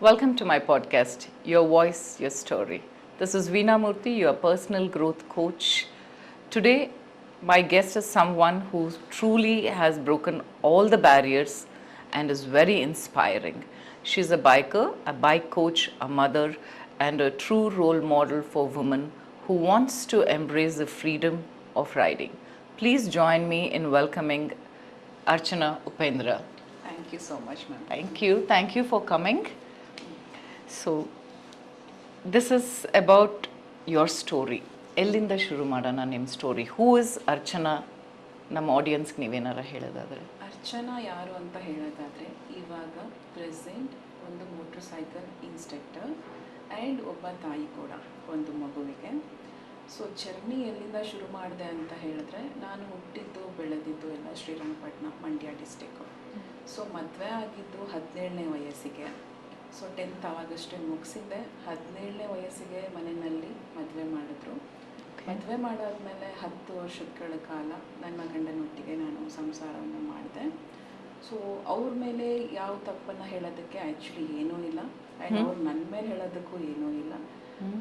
Welcome to my podcast, Your Voice, Your Story. This is Veena Murthy, your personal growth coach. Today, my guest is someone who truly has broken all the barriers and is very inspiring. She's a biker, a bike coach, a mother, and a true role model for women who wants to embrace the freedom of riding. Please join me in welcoming Archana Upendra. Thank you so much, ma'am. Thank you for coming. So, this is about your story. ಎಲ್ಲಿಂದ ಶುರು ಮಾಡೋಣ ನಿಮ್ಮ story? Who is Archana? ನಮ್ಮ ಆಡಿಯನ್ಸ್ಗೆ ನೀವೇನಾರ ಹೇಳೋದಾದರೆ. ಅರ್ಚನಾ ಯಾರು ಅಂತ ಹೇಳೋದಾದರೆ, ಇವಾಗ ಪ್ರೆಸೆಂಟ್ ಒಂದು ಮೋಟ್ರ್ ಸೈಕಲ್ ಇನ್ಸ್ಟ್ರಕ್ಟರ್ ಆ್ಯಂಡ್ ಒಬ್ಬ ತಾಯಿ ಕೂಡ ಒಂದು ಮಗುವಿಗೆ. ಸೊ ಜರ್ನಿ ಎಲ್ಲಿಂದ ಶುರು ಮಾಡಿದೆ ಅಂತ ಹೇಳಿದ್ರೆ, ನಾನು ಹುಟ್ಟಿದ್ದು ಬೆಳೆದಿದ್ದು ಎಲ್ಲ ಶ್ರೀರಂಗಪಟ್ಟಣ, ಮಂಡ್ಯ ಡಿಸ್ಟಿಕ್ಕು. ಸೊ ಮದುವೆ ಆಗಿದ್ದು 17ನೇ ವಯಸ್ಸಿಗೆ. So 10th ಆವಾಗಷ್ಟೇ ಮುಗಿಸಿದ್ದೆ. 17ನೇ ವಯಸ್ಸಿಗೆ ಮನೆಯಲ್ಲಿ ಮದುವೆ ಮಾಡಿದ್ರು. ಮದುವೆ ಮಾಡಾದ್ಮೇಲೆ 10 ವರ್ಷಗಳ ಕಾಲ ನನ್ನ ಗಂಡನೊಟ್ಟಿಗೆ ನಾನು ಸಂಸಾರವನ್ನು ಮಾಡಿದೆ. ಸೊ ಅವ್ರ ಮೇಲೆ ಯಾವ ತಪ್ಪನ್ನು ಹೇಳೋದಕ್ಕೆ ಆ್ಯಕ್ಚುಲಿ ಏನೂ ಇಲ್ಲ, ಆ್ಯಂಡ್ ಅವ್ರು ನನ್ನ ಮೇಲೆ ಹೇಳೋದಕ್ಕೂ ಏನೂ ಇಲ್ಲ.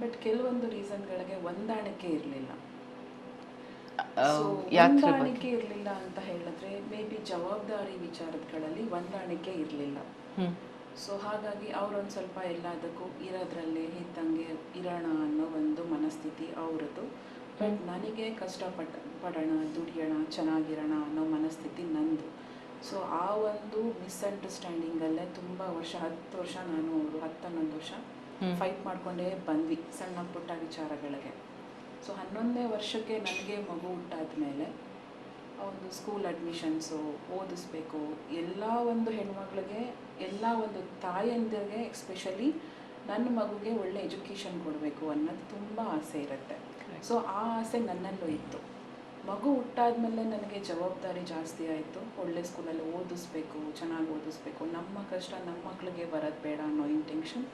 ಬಟ್ ಕೆಲವೊಂದು ರೀಸನ್ಗಳಿಗೆ ಹೊಂದಾಣಿಕೆ ಇರಲಿಲ್ಲ. ಹೊಂದಾಣಿಕೆ ಇರಲಿಲ್ಲ ಅಂತ ಹೇಳಿದ್ರೆ, ಮೇ ಬಿ ಜವಾಬ್ದಾರಿ ವಿಚಾರಗಳಲ್ಲಿ ಹೊಂದಾಣಿಕೆ ಇರಲಿಲ್ಲ. ಸೊ ಹಾಗಾಗಿ ಅವರೊಂದು ಸ್ವಲ್ಪ ಎಲ್ಲದಕ್ಕೂ ಇರೋದ್ರಲ್ಲೇ ಇದ್ದಂಗೆ ಇರೋಣ ಅನ್ನೋ ಒಂದು ಮನಸ್ಥಿತಿ ಅವ್ರದ್ದು. ಬಟ್ ನನಗೆ ಕಷ್ಟಪಡೋಣ, ದುಡಿಯೋಣ, ಚೆನ್ನಾಗಿರೋಣ ಅನ್ನೋ ಮನಸ್ಥಿತಿ ನಂದು. ಸೊ ಆ ಒಂದು ಮಿಸ್ಅಂಡರ್ಸ್ಟ್ಯಾಂಡಿಂಗಲ್ಲೇ ತುಂಬ ವರ್ಷ, 10 ವರ್ಷ ನಾನು ಅವರು 10-11 ವರ್ಷ ಫೈಟ್ ಮಾಡಿಕೊಂಡೇ ಬಂದ್ವಿ ಸಣ್ಣ ಪುಟ್ಟ ವಿಚಾರಗಳಿಗೆ. ಸೊ 11ನೇ ವರ್ಷಕ್ಕೆ ನನಗೆ ಮಗು ಹುಟ್ಟಾದ್ಮೇಲೆ ಒಂದು ಸ್ಕೂಲ್ ಅಡ್ಮಿಷನ್ಸು, ಓದಿಸ್ಬೇಕು, ಎಲ್ಲ ಒಂದು ಹೆಣ್ಮಕ್ಳಿಗೆ, ಎಲ್ಲ ಒಂದು ತಾಯಂದಿರಿಗೆ ಎಸ್ಪೆಷಲಿ ನನ್ನ ಮಗುಗೆ ಒಳ್ಳೆ ಎಜುಕೇಷನ್ ಕೊಡಬೇಕು ಅನ್ನೋದು ತುಂಬ ಆಸೆ ಇರುತ್ತೆ. ಸೊ ಆ ಆಸೆ ನನ್ನಲ್ಲೂ ಇತ್ತು. ಮಗು ಹುಟ್ಟಾದ್ಮೇಲೆ ನನಗೆ ಜವಾಬ್ದಾರಿ ಜಾಸ್ತಿ ಆಯಿತು. ಒಳ್ಳೆ ಸ್ಕೂಲಲ್ಲಿ ಓದಿಸ್ಬೇಕು, ಚೆನ್ನಾಗಿ ಓದಿಸ್ಬೇಕು, ನಮ್ಮ ಕಷ್ಟ ನಮ್ಮ ಮಕ್ಕಳಿಗೆ ಬರೋದು ಬೇಡ ಅನ್ನೋ ಇಂಟೆನ್ಷನ್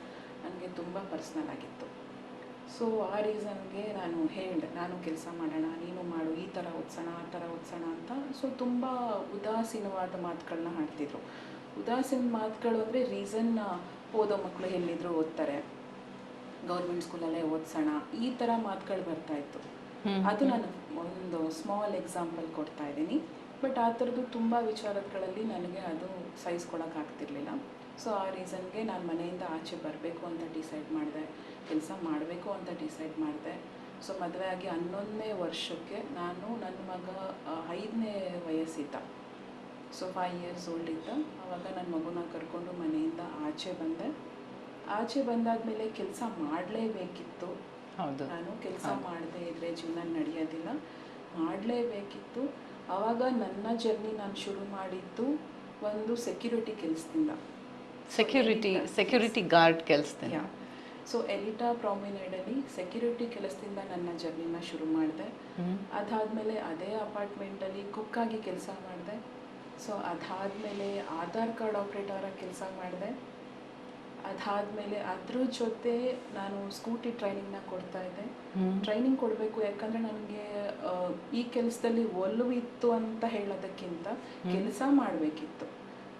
ನನಗೆ ತುಂಬ ಪರ್ಸ್ನಲ್ ಆಗಿತ್ತು. ಸೊ ಆ ರೀಸನ್ಗೆ ನಾನು ಹೇಳಿದೆ, ನಾನು ಕೆಲಸ ಮಾಡೋಣ, ನೀನು ಮಾಡು, ಈ ಥರ ಓದಿಸೋಣ, ಆ ಥರ ಓದಿಸೋಣ ಅಂತ. ಸೊ ತುಂಬ ಉದಾಸೀನವಾದ ಮಾತುಗಳನ್ನ ಹಾಡ್ತಿದ್ರು. ಉದಾಸೀನ ಮಾತುಗಳು ಅಂದರೆ ರೀಸನ್, ಓದೋ ಮಕ್ಕಳು ಎಲ್ಲಿದ್ರು ಓದ್ತಾರೆ, ಗೌರ್ಮೆಂಟ್ ಸ್ಕೂಲಲ್ಲೇ ಓದಿಸೋಣ, ಈ ಥರ ಮಾತುಗಳು ಬರ್ತಾಯಿತ್ತು. ಅದು ನಾನು ಒಂದು ಸ್ಮಾಲ್ ಎಕ್ಸಾಂಪಲ್ ಕೊಡ್ತಾ ಇದ್ದೀನಿ. ಬಟ್ ಆ ಥರದ್ದು ತುಂಬ ವಿಚಾರಗಳಲ್ಲಿ ನನಗೆ ಅದು ಸಹಿಸ್ಕೊಳಕ್ಕಾಗ್ತಿರ್ಲಿಲ್ಲ. ಸೊ ಆ ರೀಸನ್ಗೆ ನಾನು ಮನೆಯಿಂದ ಆಚೆ ಬರಬೇಕು ಅಂತ ಡಿಸೈಡ್ ಮಾಡಿದೆ, ಕೆಲಸ ಮಾಡಬೇಕು ಅಂತ ಡಿಸೈಡ್ ಮಾಡಿದೆ. ಸೊ ಮದುವೆ ಆಗಿ 11ನೇ ವರ್ಷಕ್ಕೆ ನಾನು, ನನ್ನ ಮಗ 5ನೇ ವಯಸ್ಸಿದ್ದ, ಸೊ 5 years ಓಲ್ಡ್ ಇದ್ದ. ಆವಾಗ ನನ್ನ ಮಗುನ ಕರ್ಕೊಂಡು ಮನೆಯಿಂದ ಆಚೆ ಬಂದೆ. ಆಚೆ ಬಂದಾದಮೇಲೆ ಕೆಲಸ ಮಾಡಲೇಬೇಕಿತ್ತು. ನಾನು ಕೆಲಸ ಮಾಡದೇ ಇದ್ದರೆ ಜೀವನ ನಡೆಯೋದಿಲ್ಲ, ಮಾಡಲೇಬೇಕಿತ್ತು. ಆವಾಗ ನನ್ನ ಜರ್ನಿ ನಾನು ಶುರು ಮಾಡಿದ್ದು ಒಂದು ಸೆಕ್ಯೂರಿಟಿ ಕೆಲಸದಿಂದ. ಸೆಕ್ಯೂರಿಟಿ ಗಾರ್ಡ್ ಕೆಲಸದಿಂದ. ಸೊ ಎಲಿಟಾ ಪ್ರಾಮಿನೇಡಲ್ಲಿ ಸೆಕ್ಯೂರಿಟಿ ಕೆಲಸದಿಂದ ನನ್ನ ಜರ್ನಿನ ಶುರು ಮಾಡಿದೆ. ಅದಾದಮೇಲೆ ಅದೇ ಅಪಾರ್ಟ್ಮೆಂಟಲ್ಲಿ ಕುಕ್ಕಾಗಿ ಕೆಲಸ ಮಾಡಿದೆ. ಸೊ ಅದಾದಮೇಲೆ ಆಧಾರ್ ಕಾರ್ಡ್ ಆಪ್ರೇಟರಾಗಿ ಕೆಲಸ ಮಾಡಿದೆ. ಅದಾದಮೇಲೆ ಅದ್ರ ಜೊತೆ ನಾನು ಸ್ಕೂಟಿ ಟ್ರೈನಿಂಗ್ನ ಕೊಡ್ತಾ ಇದ್ದೆ. ಟ್ರೈನಿಂಗ್ ಕೊಡಬೇಕು, ಯಾಕಂದರೆ ನನಗೆ ಈ ಕೆಲಸದಲ್ಲಿ ಒಲವಿತ್ತು ಅಂತ ಹೇಳೋದಕ್ಕಿಂತ ಕೆಲಸ ಮಾಡಬೇಕಿತ್ತು.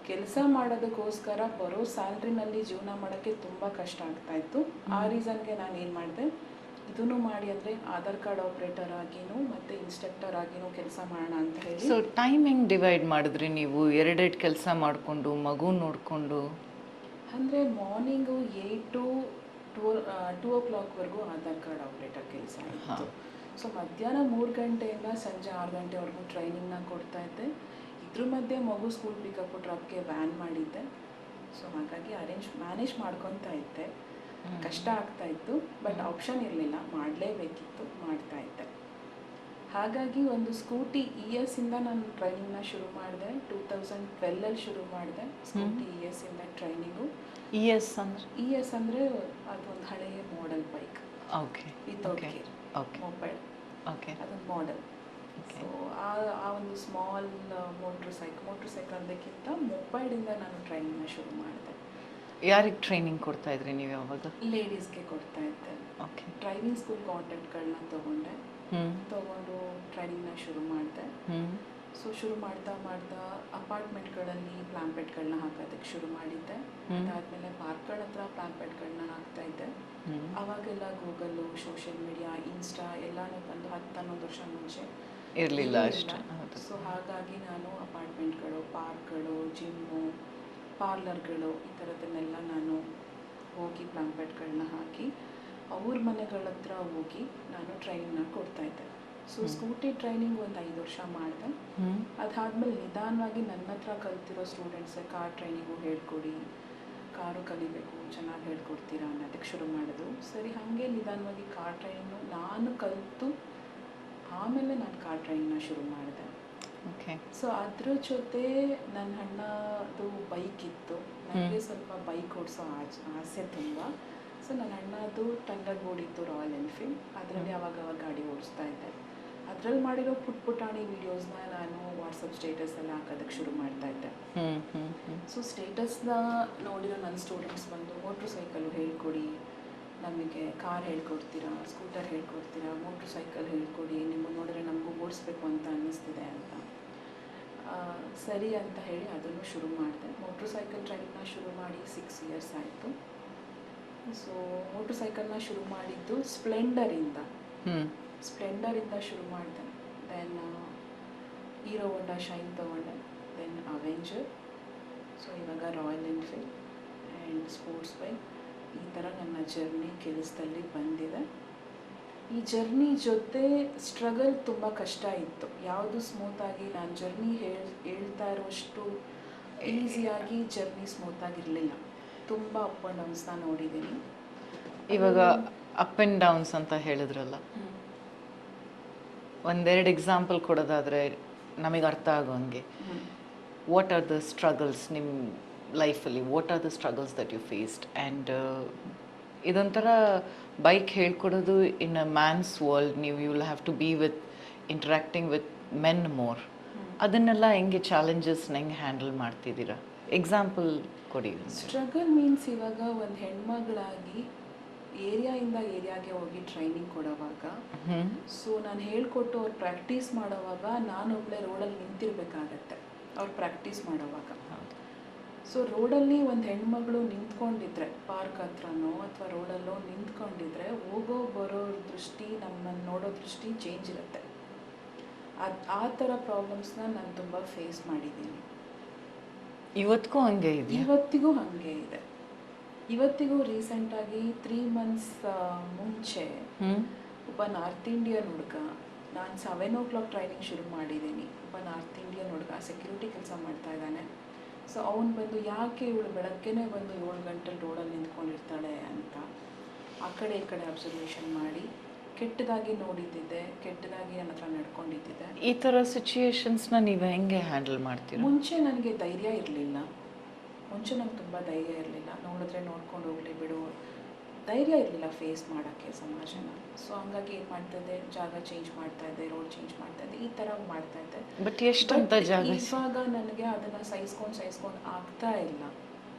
ಕೆಲಸ ಮಾಡೋದಕ್ಕೋಸ್ಕರ ಬರೋ ಸ್ಯಾಲ್ರಿನಲ್ಲಿ ಜೀವನ ಮಾಡೋಕ್ಕೆ ತುಂಬ ಕಷ್ಟ ಆಗ್ತಾಯಿತ್ತು. ಆ ರೀಸನ್ಗೆ ನಾನು ಏನು ಮಾಡಿದೆ, ಇದನ್ನು ಮಾಡಿ ಅಂದರೆ ಆಧಾರ್ ಕಾರ್ಡ್ ಆಪ್ರೇಟರ್ ಆಗಿನೂ ಮತ್ತು ಇನ್ಸ್ಟ್ರಕ್ಟರ್ ಆಗಿನೂ ಕೆಲಸ ಮಾಡೋಣ ಅಂತ ಹೇಳಿ. ಸೊ ಟೈಮಿಂಗ್ ಡಿವೈಡ್ ಮಾಡಿದ್ರಿ ನೀವು, 2 ಕೆಲಸ ಮಾಡಿಕೊಂಡು ಮಗು ನೋಡಿಕೊಂಡು? ಅಂದರೆ ಮಾರ್ನಿಂಗು 8 to 2 o'clockವರೆಗೂ ಆಧಾರ್ ಕಾರ್ಡ್ ಆಪ್ರೇಟರ್ ಕೆಲಸ ಇತ್ತು. ಸೊ ಮಧ್ಯಾಹ್ನ 3 ಗಂಟೆಯಿಂದ ಸಂಜೆ 6 ಗಂಟೆವರೆಗೂ ಟ್ರೈನಿಂಗ್ನ ಕೊಡ್ತಾ ಇದ್ದೆ. ಇದ್ರ ಮಧ್ಯೆ ಮಗು ಸ್ಕೂಲ್ ಪಿಕಪ್ ಡ್ರಾಪ್ಗೆ ವ್ಯಾನ್ ಮಾಡಿದ್ದೆ. ಸೊ ಹಾಗಾಗಿ ಮ್ಯಾನೇಜ್ ಮಾಡ್ಕೊತಾ ಇದ್ದೆ. ಕಷ್ಟ ಆಗ್ತಾಯಿತ್ತು, ಬಟ್ ಆಪ್ಷನ್ ಇರಲಿಲ್ಲ, ಮಾಡಲೇಬೇಕಿತ್ತು, ಮಾಡ್ತಾಯಿದ್ದೆ. ಹಾಗಾಗಿ ಒಂದು ಸ್ಕೂಟಿ ES ಇಂದ ನಾನು ಟ್ರೈನಿಂಗ್ನ ಶುರು ಮಾಡಿದೆ. 2012ಅಲ್ಲಿ ಶುರು ಮಾಡಿದೆ ಸ್ಕೂಟಿ ES ಇಂದ ಟ್ರೈನಿಂಗು. ES ಅಂದರೆ ಅದೊಂದು ಹಳೆಯ model bike, without gear mobile, ಅದೊಂದು ಮಾಡೆಲ್. ಸೊ ಆ ಒಂದು ಸ್ಮಾಲ್ ಮೋಟ್ರ್ ಸೈಕಲ್ ಅದಕ್ಕಿಂತ ಮೊಬೈಲಿಂದ ನಾನು ಟ್ರೈನಿಂಗ್ನ ಶುರು ಮಾಡಿದೆ. ಯಾರಿಗೆ ಟ್ರೈನಿಂಗ್ ಕೊಡ್ತಾ ಇದ್ರಿ ನೀವು ಯಾವಾಗ? ಲೇಡೀಸ್ಗೆ ಕೊಡ್ತಾ ಇದ್ದೆ. ಡ್ರೈವಿಂಗ್ ಸ್ಕೂಲ್ ಕಾಂಟ್ಯಾಕ್ಟ್ಗಳನ್ನ ತೊಗೊಂಡು ಟ್ರೈನಿಂಗ್ನ ಶುರು ಮಾಡಿದೆ. ಸೊ ಶುರು ಮಾಡ್ತಾ ಮಾಡ್ತಾ ಅಪಾರ್ಟ್ಮೆಂಟ್ಗಳಲ್ಲಿ ಪ್ಲಾಂಪೆಟ್ಗಳನ್ನ ಹಾಕೋದಕ್ಕೆ ಶುರು ಮಾಡಿದ್ದೆ. ಅದಾದಮೇಲೆ ಪಾರ್ಕ್ಗಳ ಹತ್ರ ಪ್ಲಾಂಪೆಟ್ಗಳನ್ನ ಹಾಕ್ತಾ ಇದ್ದೆ. ಅವಾಗೆಲ್ಲ ಗೂಗಲ್ಲು, ಸೋಷಿಯಲ್ ಮೀಡಿಯಾ, ಇನ್ಸ್ಟಾ ಎಲ್ಲನೂ ಬಂದು 10-11 ವರ್ಷ ಮುಂಚೆ ಇರಲಿಲ್ಲ ಅಷ್ಟು. ಸೊ ಹಾಗಾಗಿ ನಾನು ಅಪಾರ್ಟ್ಮೆಂಟ್ಗಳು, ಪಾರ್ಕ್ಗಳು, ಜಿಮ್ಮು, ಪಾರ್ಲರ್ಗಳು ಈ ಥರದನ್ನೆಲ್ಲ ನಾನು ಹೋಗಿ ಪ್ಲಾಂಪೆಟ್ಗಳನ್ನ ಹಾಕಿ ಅವ್ರ ಮನೆಗಳ ಹತ್ರ ಹೋಗಿ ನಾನು ಟ್ರೈನಿಂಗ್ನ ಕೊಡ್ತಾಯಿದ್ದೆ. ಸೊ ಸ್ಕೂಟಿ ಟ್ರೈನಿಂಗ್ ಒಂದು 5 ವರ್ಷ ಮಾಡಿದೆ. ಅದಾದಮೇಲೆ ನಿಧಾನವಾಗಿ ನನ್ನ ಹತ್ರ ಕಲ್ತಿರೋ ಸ್ಟೂಡೆಂಟ್ಸೇ ಕಾರ್ ಟ್ರೈನಿಂಗು ಹೇಳ್ಕೊಡಿ, ಕಾರು ಕಲಿಬೇಕು, ಚೆನ್ನಾಗಿ ಹೇಳ್ಕೊಡ್ತೀರಾ ಅನ್ನೋದಕ್ಕೆ ಶುರು ಮಾಡಿದ್ರು. ಸರಿ, ಹಾಗೆ ನಿಧಾನವಾಗಿ ಕಾರ್ ಟ್ರೈನಿಂಗು ನಾನು ಕಲಿತು ಆಮೇಲೆ ನಾನು ಕಾರ್ ಟ್ರೈನಿಂಗ್ನ ಶುರು ಮಾಡಿದೆ. ಓಕೆ. ಸೊ ಅದ್ರ ಜೊತೆ ನನ್ನ ಅಣ್ಣದು ಬೈಕ್ ಇತ್ತು. ನನಗೆ ಸ್ವಲ್ಪ ಬೈಕ್ ಓಡಿಸೋ ಆಸೆ ತುಂಬ. ಸೊ ನನ್ನ ಅಣ್ಣದು ಟಂಡರ್ ಬೋರ್ಡ್ ಇತ್ತು, ರಾಯಲ್ ಎನ್ಫೀಲ್ಡ್. ಅದರಲ್ಲಿ ಅವಾಗ ಗಾಡಿ ಓಡಿಸ್ತಾ ಇದ್ದೆ. ಅದರಲ್ಲಿ ಮಾಡಿರೋ ಪುಟಾಣಿ ವೀಡಿಯೋಸ್ನ ನಾನು ವಾಟ್ಸಪ್ ಸ್ಟೇಟಸಲ್ಲಿ ಹಾಕೋದಕ್ಕೆ ಶುರು ಮಾಡ್ತಾ ಇದ್ದೆ. ಸೊ ಸ್ಟೇಟಸ್ನ ನೋಡಿರೋ ನನ್ನ ಸ್ಟೂಡೆಂಟ್ಸ್ ಬಂದು ಮೋಟ್ರ್ ಸೈಕಲು ಹೇಳ್ಕೊಡಿ, ನಮಗೆ ಕಾರ್ ಹೇಳ್ಕೊಡ್ತೀರಾ, ಸ್ಕೂಟರ್ ಹೇಳ್ಕೊಡ್ತೀರಾ, ಮೋಟ್ರ್ ಸೈಕಲ್ ಹೇಳ್ಕೊಡಿ, ನಿಮ್ಮನ್ನು ನೋಡಿದ್ರೆ ನಮಗೂ ಓಡಿಸ್ಬೇಕು ಅಂತ ಅನ್ನಿಸ್ತಿದೆ ಅಂತ. ಸರಿ ಅಂತ ಹೇಳಿ ಅದನ್ನು ಶುರು ಮಾಡಿದೆ. ಮೋಟ್ರ್ ಸೈಕಲ್ ಟ್ರೈನಿಂಗ್ನ ಶುರು ಮಾಡಿ 6 ಇಯರ್ಸ್ ಆಯಿತು. ಸೊ ಮೋಟ್ರ್ ಸೈಕಲ್ನ ಶುರು ಮಾಡಿದ್ದು ಸ್ಪ್ಲೆಂಡರಿಂದ ಶುರು ಮಾಡಿದೆ. ದೆನ್ ಹೀರೋ ಹೋಂಡಾ ಶೈನ್ ತೊಗೊಂಡೆ, ದೆನ್ ಅವೆಂಜರ್, ಸೊ ಇವಾಗ royal Enfield and sports bike. ಈ ಥರ ನನ್ನ ಜರ್ನಿ ಕೆಲಸದಲ್ಲಿ ಬಂದಿದೆ. ಈ ಜರ್ನಿ ಜೊತೆ ಸ್ಟ್ರಗಲ್ ತುಂಬ ಕಷ್ಟ ಇತ್ತು. ಯಾವುದು ಸ್ಮೂತಾಗಿ ನಾನು ಜರ್ನಿ ಹೇಳ್ತಾ ಇರೋಷ್ಟು ಈಸಿಯಾಗಿ ಜರ್ನಿ ಸ್ಮೂತಾಗಿರಲಿಲ್ಲ. ತುಂಬ ಅಪ್ ಆ್ಯಂಡ್ ಡೌನ್ಸ್ನ ನೋಡಿದ್ದೀನಿ. ಇವಾಗ ಅಪ್ ಆ್ಯಂಡ್ ಡೌನ್ಸ್ ಅಂತ ಹೇಳಿದ್ರಲ್ಲ, ಒಂದೆರಡು ಎಕ್ಸಾಂಪಲ್ ಕೊಡೋದಾದರೆ ನಮಗೆ ಅರ್ಥ ಆಗೋಂಗೆ. ವಾಟ್ ಆರ್ ದ ಸ್ಟ್ರಗಲ್ಸ್ ನಿಮ್ಮ ಲೈಫಲ್ಲಿ? What are the struggles that you faced? And ಇದೊಂಥರ ಬೈಕ್ ಹೇಳ್ಕೊಡೋದು ಇನ್ ಅ ಮ್ಯಾನ್ಸ್ ವರ್ಲ್ಡ್. ನೀವು you will have to be with interacting with men more. ಅದನ್ನೆಲ್ಲ ಹೆಂಗೆ ಚಾಲೆಂಜಸ್ನ ಹೆಂಗೆ ಹ್ಯಾಂಡಲ್ ಮಾಡ್ತಿದ್ದೀರಾ? ಎಕ್ಸಾಂಪಲ್ ಕೊಡಿ. ಸ್ಟ್ರಗಲ್ ಮೀನ್ಸ್ ಇವಾಗ ಒಂದು ಹೆಣ್ಮಗಳಾಗಿ ಏರಿಯಾಯಿಂದ ಏರಿಯಾಗೆ ಹೋಗಿ ಟ್ರೈನಿಂಗ್ ಕೊಡೋವಾಗ, ಸೊ ನಾನು ಹೇಳ್ಕೊಟ್ಟು ಅವ್ರು ಪ್ರಾಕ್ಟೀಸ್ ಮಾಡೋವಾಗ ನಾನೊಬ್ಬಳೇ ರೋಡಲ್ಲಿ ನಿಂತಿರ್ಬೇಕಾಗತ್ತೆ ಅವ್ರು ಪ್ರಾಕ್ಟೀಸ್ ಮಾಡೋವಾಗ. ಸೊ ರೋಡಲ್ಲಿ ಒಂದು ಹೆಣ್ಮಗಳು ನಿಂತ್ಕೊಂಡಿದ್ರೆ, ಪಾರ್ಕ್ ಹತ್ರನೋ ಅಥವಾ ರೋಡಲ್ಲೋ ನಿಂತ್ಕೊಂಡಿದ್ರೆ, ಹೋಗೋ ಬರೋ ದೃಷ್ಟಿ, ನಮ್ಮನ್ನು ನೋಡೋ ದೃಷ್ಟಿ ಚೇಂಜ್ ಇರುತ್ತೆ. ಆ ಥರ ಪ್ರಾಬ್ಲಮ್ಸ್ನ ನಾನು ತುಂಬ ಫೇಸ್ ಮಾಡಿದ್ದೀನಿ. ಇವತ್ತಿಗೂ ಹಂಗೆ ಇದೆ? ಇವತ್ತಿಗೂ ಹಾಗೆ ಇದೆ. ಇವತ್ತಿಗೂ ರೀಸೆಂಟಾಗಿ 3 months ಮುಂಚೆ ಒಬ್ಬ ನಾರ್ತ್ ಇಂಡಿಯನ್ ಹುಡುಗ, ನಾನು 7 o'clock ಟ್ರೈನಿಂಗ್ ಶುರು ಮಾಡಿದ್ದೀನಿ. ಒಬ್ಬ ನಾರ್ತ್ ಇಂಡಿಯನ್ ಹುಡುಗ ಸೆಕ್ಯೂರಿಟಿ ಕೆಲಸ ಮಾಡ್ತಾ ಇದ್ದಾನೆ. ಸೊ ಅವನು ಬಂದು ಯಾಕೆ ಇವಳು ಬೆಳಗ್ಗೆನೇ ಬಂದು 7 ಗಂಟೆಲಿ ರೋಡಲ್ಲಿ ನಿಂತ್ಕೊಂಡಿರ್ತಾಳೆ ಅಂತ ಆ ಕಡೆ ಈ ಕಡೆ ಅಬ್ಸರ್ವೇಷನ್ ಮಾಡಿ ಕೆಟ್ಟದಾಗಿ ನೋಡಿದ್ದಿದ್ದೆ, ಕೆಟ್ಟದಾಗಿ ನನ್ನ ಹತ್ರ ನಡ್ಕೊಂಡಿದ್ದಿದ್ದೆ. ಈ ಥರ ಸಿಚುಯೇಷನ್ಸ್ನ ನೀವು ಹೆಂಗೆ ಹ್ಯಾಂಡಲ್ ಮಾಡ್ತೀರಾ? ಮುಂಚೆ ನನಗೆ ಧೈರ್ಯ ಇರಲಿಲ್ಲ. ಮುಂಚೆ ನಂಗೆ ತುಂಬ ಧೈರ್ಯ ಇರಲಿಲ್ಲ. ನೋಡಿದ್ರೆ ನೋಡ್ಕೊಂಡು ಹೋಗಲಿ ಬಿಡು, ಧೈರ್ಯ ಇರಲಿಲ್ಲ ಫೇಸ್ ಮಾಡೋಕ್ಕೆ ಸಮಾಜನ. ಸೊ ಹಂಗಾಗಿ ಏನು ಮಾಡ್ತಾಯಿದ್ದೆ, ಜಾಗ ಚೇಂಜ್ ಮಾಡ್ತಾಯಿದ್ದೆ, ರೋಡ್ ಚೇಂಜ್ ಮಾಡ್ತಾಯಿದ್ದೆ, ಈ ಥರ ಮಾಡ್ತಾಯಿದ್ದೆ. ಬಟ್ ಎಷ್ಟಂತ ಜಾಗ ಇವಾಗ ನನಗೆ ಅದನ್ನು ಸಹಿಸ್ಕೊಂಡು ಆಗ್ತಾ ಇಲ್ಲ.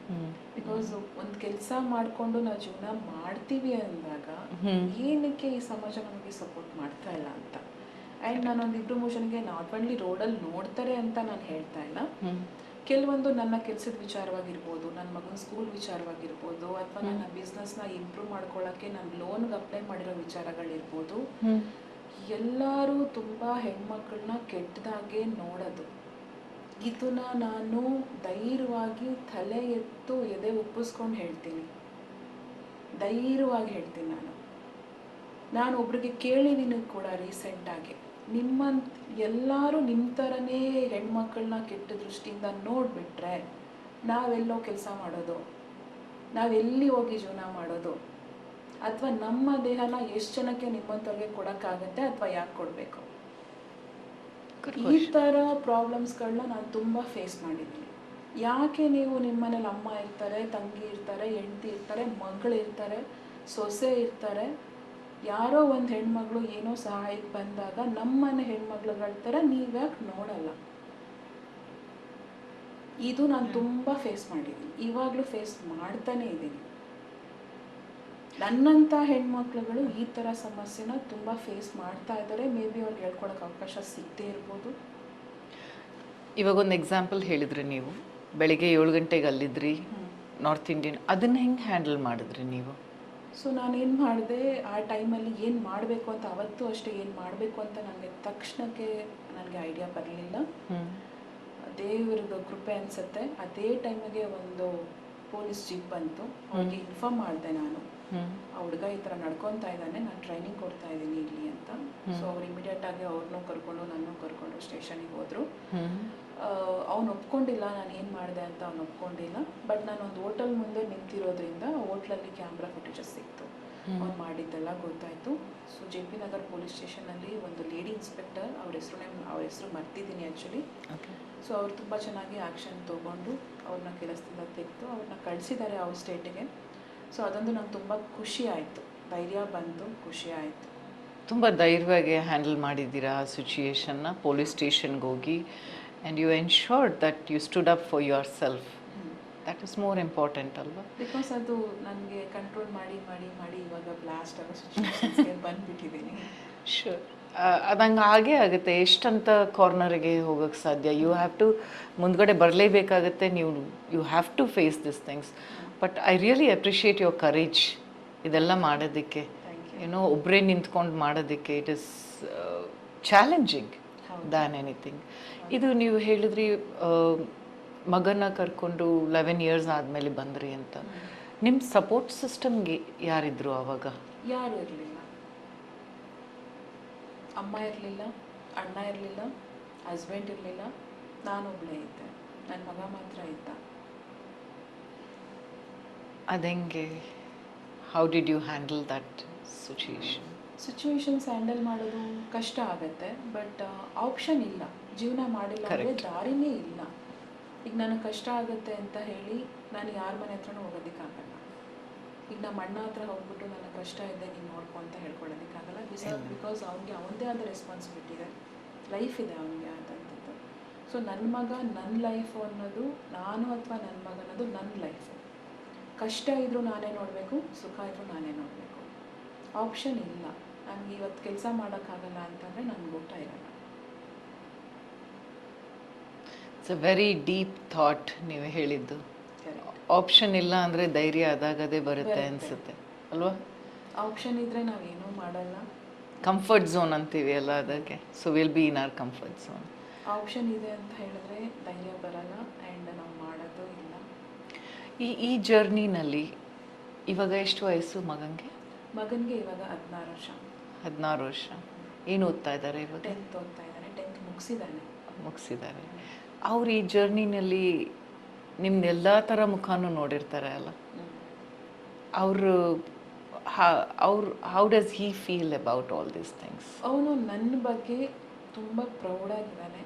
ಬಿಕಾಸ್ ಒಂದು ಕೆಲಸ ಮಾಡಿಕೊಂಡು ನಾವು ಜೀವನ ಮಾಡ್ತೀವಿ ಅಂದಾಗ ಏನಕ್ಕೆ ಈ ಸಮಾಜ ನಮಗೆ ಸಪೋರ್ಟ್ ಮಾಡ್ತಾ ಇಲ್ಲ ಅಂತ. ಆ್ಯಂಡ್ ನಾನೊಂದು 2-3 ಜನಕ್ಕೆ ನಾಟ್ ಓನ್ಲಿ ರೋಡಲ್ಲಿ ನೋಡ್ತಾರೆ ಅಂತ ನಾನು ಹೇಳ್ತಾ ಇಲ್ಲ, ಕೆಲವೊಂದು ನನ್ನ ಕೆಲಸದ ವಿಚಾರವಾಗಿರ್ಬೋದು, ನನ್ನ ಮಗನ ಸ್ಕೂಲ್ ವಿಚಾರವಾಗಿರ್ಬೋದು, ಅಥವಾ ನನ್ನ ಬಿಸ್ನೆಸ್ನ ಇಂಪ್ರೂವ್ ಮಾಡ್ಕೊಳ್ಳೋಕ್ಕೆ ನಾನು ಲೋನ್ಗೆ ಅಪ್ಲೈ ಮಾಡಿರೋ ವಿಚಾರಗಳಿರ್ಬೋದು, ಎಲ್ಲರೂ ತುಂಬ ಹೆಣ್ಮಕ್ಳನ್ನ ಕೆಟ್ಟದಾಗೆ ನೋಡೋದು. ಇದನ್ನ ನಾನು ಧೈರ್ಯವಾಗಿ ತಲೆ ಎತ್ತು ಎದೆ ಉಪ್ಪಿಸ್ಕೊಂಡು ಹೇಳ್ತೀನಿ, ಧೈರ್ಯವಾಗಿ ಹೇಳ್ತೀನಿ. ನಾನು ಒಬ್ರಿಗೆ ಕೇಳಿದ್ದೀನಿ ಕೂಡ ರೀಸೆಂಟಾಗಿ, ಎಲ್ಲರೂ ನಿಮ್ಮ ಥರನೇ ಹೆಣ್ಮಕ್ಳನ್ನ ಕೆಟ್ಟ ದೃಷ್ಟಿಯಿಂದ ನೋಡಿಬಿಟ್ರೆ ನಾವೆಲ್ಲೋ ಕೆಲಸ ಮಾಡೋದು, ನಾವೆಲ್ಲಿ ಹೋಗಿ ಜೀವನ ಮಾಡೋದು, ಅಥವಾ ನಮ್ಮ ದೇಹನ ಎಷ್ಟು ಜನಕ್ಕೆ ನಿಮ್ಮಂಥವ್ರಿಗೆ ಕೊಡೋಕ್ಕಾಗತ್ತೆ, ಅಥವಾ ಯಾಕೆ ಕೊಡಬೇಕು? ಈ ಥರ ಪ್ರಾಬ್ಲಮ್ಸ್ಗಳನ್ನ ನಾನು ತುಂಬ ಫೇಸ್ ಮಾಡಿದ್ದೀನಿ. ಯಾಕೆ ನೀವು ನಿಮ್ಮನೇಲಿ ಅಮ್ಮ ಇರ್ತಾರೆ, ತಂಗಿ ಇರ್ತಾರೆ, ಹೆಂಡತಿ ಇರ್ತಾರೆ, ಮಗಳಿರ್ತಾರೆ, ಸೊಸೆ ಇರ್ತಾರೆ, ಯಾರೋ ಒಂದು ಹೆಣ್ಮಗಳು ಏನೋ ಸಹಾಯಕ್ಕೆ ಬಂದಾಗ ನಮ್ಮನೆ ಹೆಣ್ಮಕ್ಳುಗಳ ಥರ ನೀವ್ಯಾಕೆ ನೋಡಲ್ಲ? ಇದು ನಾನು ತುಂಬ ಫೇಸ್ ಮಾಡಿದ್ದೀನಿ, ಇವಾಗಲೂ ಫೇಸ್ ಮಾಡ್ತಾನೆ ಇದ್ದೀನಿ. ನನ್ನಂಥ ಹೆಣ್ಮಕ್ಳುಗಳು ಈ ಥರ ಸಮಸ್ಯೆನ ತುಂಬ ಫೇಸ್ ಮಾಡ್ತಾ ಇದ್ದಾರೆ. ಮೇ ಬಿ ಅವ್ರಿಗೆ ಹೇಳ್ಕೊಳಕ್ಕೆ ಅವಕಾಶ ಸಿಗದೇ ಇರ್ಬೋದು. ಇವಾಗ ಒಂದು ಎಕ್ಸಾಂಪಲ್ ಹೇಳಿದ್ರಿ ನೀವು, ಬೆಳಿಗ್ಗೆ 7 ಗಂಟೆಗೆ ಅಲ್ಲಿದ್ರಿ, ನಾರ್ತ್ ಇಂಡಿಯನ್, ಅದನ್ನ ಹೆಂಗೆ ಹ್ಯಾಂಡಲ್ ಮಾಡಿದ್ರಿ ನೀವು? ಸೊ ನಾನೇನು ಮಾಡಿದೆ, ಆ ಟೈಮಲ್ಲಿ ಏನು ಮಾಡಬೇಕು ಅಂತ, ಅವತ್ತು ಅಷ್ಟೇ ಏನು ಮಾಡಬೇಕು ಅಂತ ನನಗೆ ತಕ್ಷಣಕ್ಕೆ ನನಗೆ ಐಡಿಯಾ ಬರಲಿಲ್ಲ. ದೇವ್ರದ್ದು ಕೃಪೆ ಅನಿಸುತ್ತೆ. ಅದೇ ಟೈಮಿಗೆ ಒಂದು ಪೊಲೀಸ್ ಜೀಪ್ ಬಂತು. ಅವ್ರಿಗೆ ಇನ್ಫಾರ್ಮ್ ಮಾಡಿದೆ ನಾನು, ಆ ಹುಡುಗ ಈ ಥರ ನಡ್ಕೊತಾ ಇದ್ದಾನೆ, ನಾನು ಟ್ರೈನಿಂಗ್ ಕೊಡ್ತಾ ಇದ್ದೀನಿ ಇಲ್ಲಿ ಅಂತ. ಸೊ ಅವ್ರು ಇಮಿಡಿಯೇಟಾಗಿ ಅವ್ರನ್ನೂ ಕರ್ಕೊಂಡು ನನ್ನೂ ಕರ್ಕೊಂಡು ಸ್ಟೇಷನಿಗೆ ಹೋದರು. ಅವ್ನು ಒಪ್ಕೊಂಡಿಲ್ಲ ನಾನು ಏನು ಮಾಡಿದೆ ಅಂತ, ಅವ್ನು ಒಪ್ಕೊಂಡಿಲ್ಲ. ಬಟ್ ನಾನು ಒಂದು ಹೋಟೆಲ್ ಮುಂದೆ ನಿಂತಿರೋದ್ರಿಂದ ಹೋಟ್ಲಲ್ಲಿ ಕ್ಯಾಮ್ರಾ ಫುಟೇಜಸ್ ಸಿಕ್ತು. ಅವ್ನು ಮಾಡಿದ್ದೆಲ್ಲ ಗೊತ್ತಾಯಿತು. So J P Nagar police ಸ್ಟೇಷನಲ್ಲಿ ಒಂದು ಲೇಡಿ ಇನ್ಸ್ಪೆಕ್ಟರ್, ಅವ್ರ ಹೆಸರು ಮರ್ತಿದ್ದೀನಿ ಆ್ಯಕ್ಚುಲಿ. ಸೊ ಅವ್ರು ತುಂಬ ಚೆನ್ನಾಗಿ ಆ್ಯಕ್ಷನ್ ತೊಗೊಂಡು ಅವ್ರನ್ನ ಕೆಲಸದಿಂದ ತೆಗೆದು ಅವ್ರನ್ನ ಕಳಿಸಿದ್ದಾರೆ ಅವ್ರ ಸ್ಟೇಟಿಗೆ. ಸೊ ಅದೊಂದು ನಂಗೆ ತುಂಬ ಖುಷಿ ಆಯಿತು, ಧೈರ್ಯ ಬಂತು, ಖುಷಿ ಆಯಿತು. ತುಂಬ ಧೈರ್ಯವಾಗಿ ಹ್ಯಾಂಡಲ್ ಮಾಡಿದ್ದೀರಾ ಆ ಸಿಚುಯೇಷನ್ನ. ಪೊಲೀಸ್ ಸ್ಟೇಷನ್ಗೆ ಹೋಗಿ and you ensured that you stood up for yourself. That is more important ಅಲ್ವಾ? ಬಿಕಾಸ್ ಅದು ನನಗೆ ಕಂಟ್ರೋಲ್ ಮಾಡಿ ಮಾಡಿ ಮಾಡಿ ಇವಾಗ ಬ್ಲಾಸ್ಟ್ ಆಗೋ ಸಿಚುವೇಷನ್ಸ್ಗೆ ಬಂದುಬಿಟ್ಟಿದ್ದೀನಿ. ಶೂರ್, ಅದಂಗೆ ಹಾಗೇ ಆಗುತ್ತೆ. ಎಷ್ಟಂತ ಕಾರ್ನರ್ಗೆ ಹೋಗೋಕ್ಕೆ ಸಾಧ್ಯ? ಯು ಹ್ಯಾವ್ ಟು ಮುಂದ್ಗಡೆ ಬರಲೇಬೇಕಾಗತ್ತೆ. ನೀವು you have to face this things. But I really appreciate your courage ಇದೆಲ್ಲ ಮಾಡೋದಕ್ಕೆ. ಏನೋ ಒಬ್ಬರೇ ನಿಂತ್ಕೊಂಡು ಮಾಡೋದಕ್ಕೆ it is challenging than anything. ಇದು ನೀವು ಹೇಳಿದ್ರಿ ಮಗನ ಕರ್ಕೊಂಡು 11 years ಆದಮೇಲೆ ಬಂದ್ರಿ ಅಂತ. ನಿಮ್ಮ ಸಪೋರ್ಟ್ ಸಿಸ್ಟಮ್ಗೆ ಯಾರಿದ್ರು ಆವಾಗ? ಯಾರು ಇರಲಿಲ್ಲ. ಅಮ್ಮ ಇರಲಿಲ್ಲ, ಅಣ್ಣ ಇರಲಿಲ್ಲ, ಹಸ್ಬೆಂಡ್ ಇರಲಿಲ್ಲ, ನಾನೊಬ್ಬಳೇ ಇದ್ದೆ. ನನ್ನ ಮಗ ಮಾತ್ರ ಇದ್ದ. ಅದೆಂಗೆ? How did you handle that situations handle ಮಾಡೋದು ಕಷ್ಟ ಆಗುತ್ತೆ. ಬಟ್ ಆಪ್ಷನ್ ಇಲ್ಲ, ಜೀವನ ಮಾಡಿಲ್ಲ ಅಂದರೆ ದಾರಿನೇ ಇಲ್ಲ. ಈಗ ನನಗೆ ಕಷ್ಟ ಆಗುತ್ತೆ ಅಂತ ಹೇಳಿ ನಾನು ಯಾರ ಮನೆ ಹತ್ರನೂ ಹೋಗೋದಕ್ಕಾಗಲ್ಲ. ಈಗ ನಮ್ಮ ಅಣ್ಣ ಹತ್ರ ಹೋಗ್ಬಿಟ್ಟು ನನಗೆ ಕಷ್ಟ ಇದೆ ನೀನು ನೋಡ್ಕೊ ಅಂತ ಹೇಳ್ಕೊಳ್ಳೋದಕ್ಕಾಗಲ್ಲ. ಬಿಕಾಸ್ ಅವ್ನಿಗೆ ಅವನದೇ ಆದ ರೆಸ್ಪಾನ್ಸಿಬಿಲಿಟಿ ಇದೆ, ಲೈಫ್ ಇದೆ ಅವನಿಗೆ ಆದಂಥದ್ದು. ಸೊ ನನ್ನ ಮಗ ನನ್ನ ಲೈಫು ಅನ್ನೋದು ನಾನು, ಅಥವಾ ನನ್ನ ಮಗ ಅನ್ನೋದು ನನ್ನ ಲೈಫು. ಕಷ್ಟ ಇದ್ದರೂ ನಾನೇ ನೋಡಬೇಕು, ಸುಖ ಇದ್ದರೂ ನಾನೇ ನೋಡಬೇಕು. ಆಪ್ಷನ್ ಇಲ್ಲ. ನನಗೆ ಇವತ್ತು ಕೆಲಸ ಮಾಡೋಕ್ಕಾಗಲ್ಲ ಅಂತಂದರೆ ನನಗೆ ಊಟ ಇರಲ್ಲ. It's a very deep thought ನೀವು ಹೇಳಿದ್ದು. ಆಪ್ಷನ್ ಇಲ್ಲ ಅಂದರೆ ಧೈರ್ಯ ಅದಾಗದೇ ಬರುತ್ತೆ ಅನಿಸುತ್ತೆ ಅಲ್ವಾ? ಆಪ್ಷನ್ ಇದ್ದರೆ ನಾವೇನೂ ಮಾಡಲ್ಲ. ಕಂಫರ್ಟ್ ಝೋನ್ ಅಂತೀವಿ ಅಲ್ಲ ಅದಕ್ಕೆ. So will be in our comfort zone. Option ಇದೆ ಅಂತ ಹೇಳಿದ್ರೆ ಧೈರ್ಯ ಬರಲ್ಲ ಆ್ಯಂಡ್ ನಾವು ಮಾಡೋದು ಇಲ್ಲ. ಈ ಜರ್ನಿನಲ್ಲಿ ಇವಾಗ ಎಷ್ಟು ವಯಸ್ಸು ಮಗನಿಗೆ? ಮಗನಿಗೆ ಇವಾಗ 16 ವರ್ಷ. 16 ವರ್ಷ. ಏನು ಓದ್ತಾ ಇದ್ದಾರೆ ಇವಾಗ? 10th ಓದ್ತಾ ಇದ್ದಾನೆ. 10th ಮುಗಿಸಿದ್ದಾರೆ. ಅವ್ರು ಈ ಜರ್ನಿನಲ್ಲಿ ನಿಮ್ದೆಲ್ಲ ಥರ ಮುಖಾನು ನೋಡಿರ್ತಾರೆ ಅಲ್ಲ, ಅವರು how does Hi feel about all these things? ಅವನು ನನ್ನ ಬಗ್ಗೆ ತುಂಬ ಪ್ರೌಡಾಗಿದ್ದಾನೆ.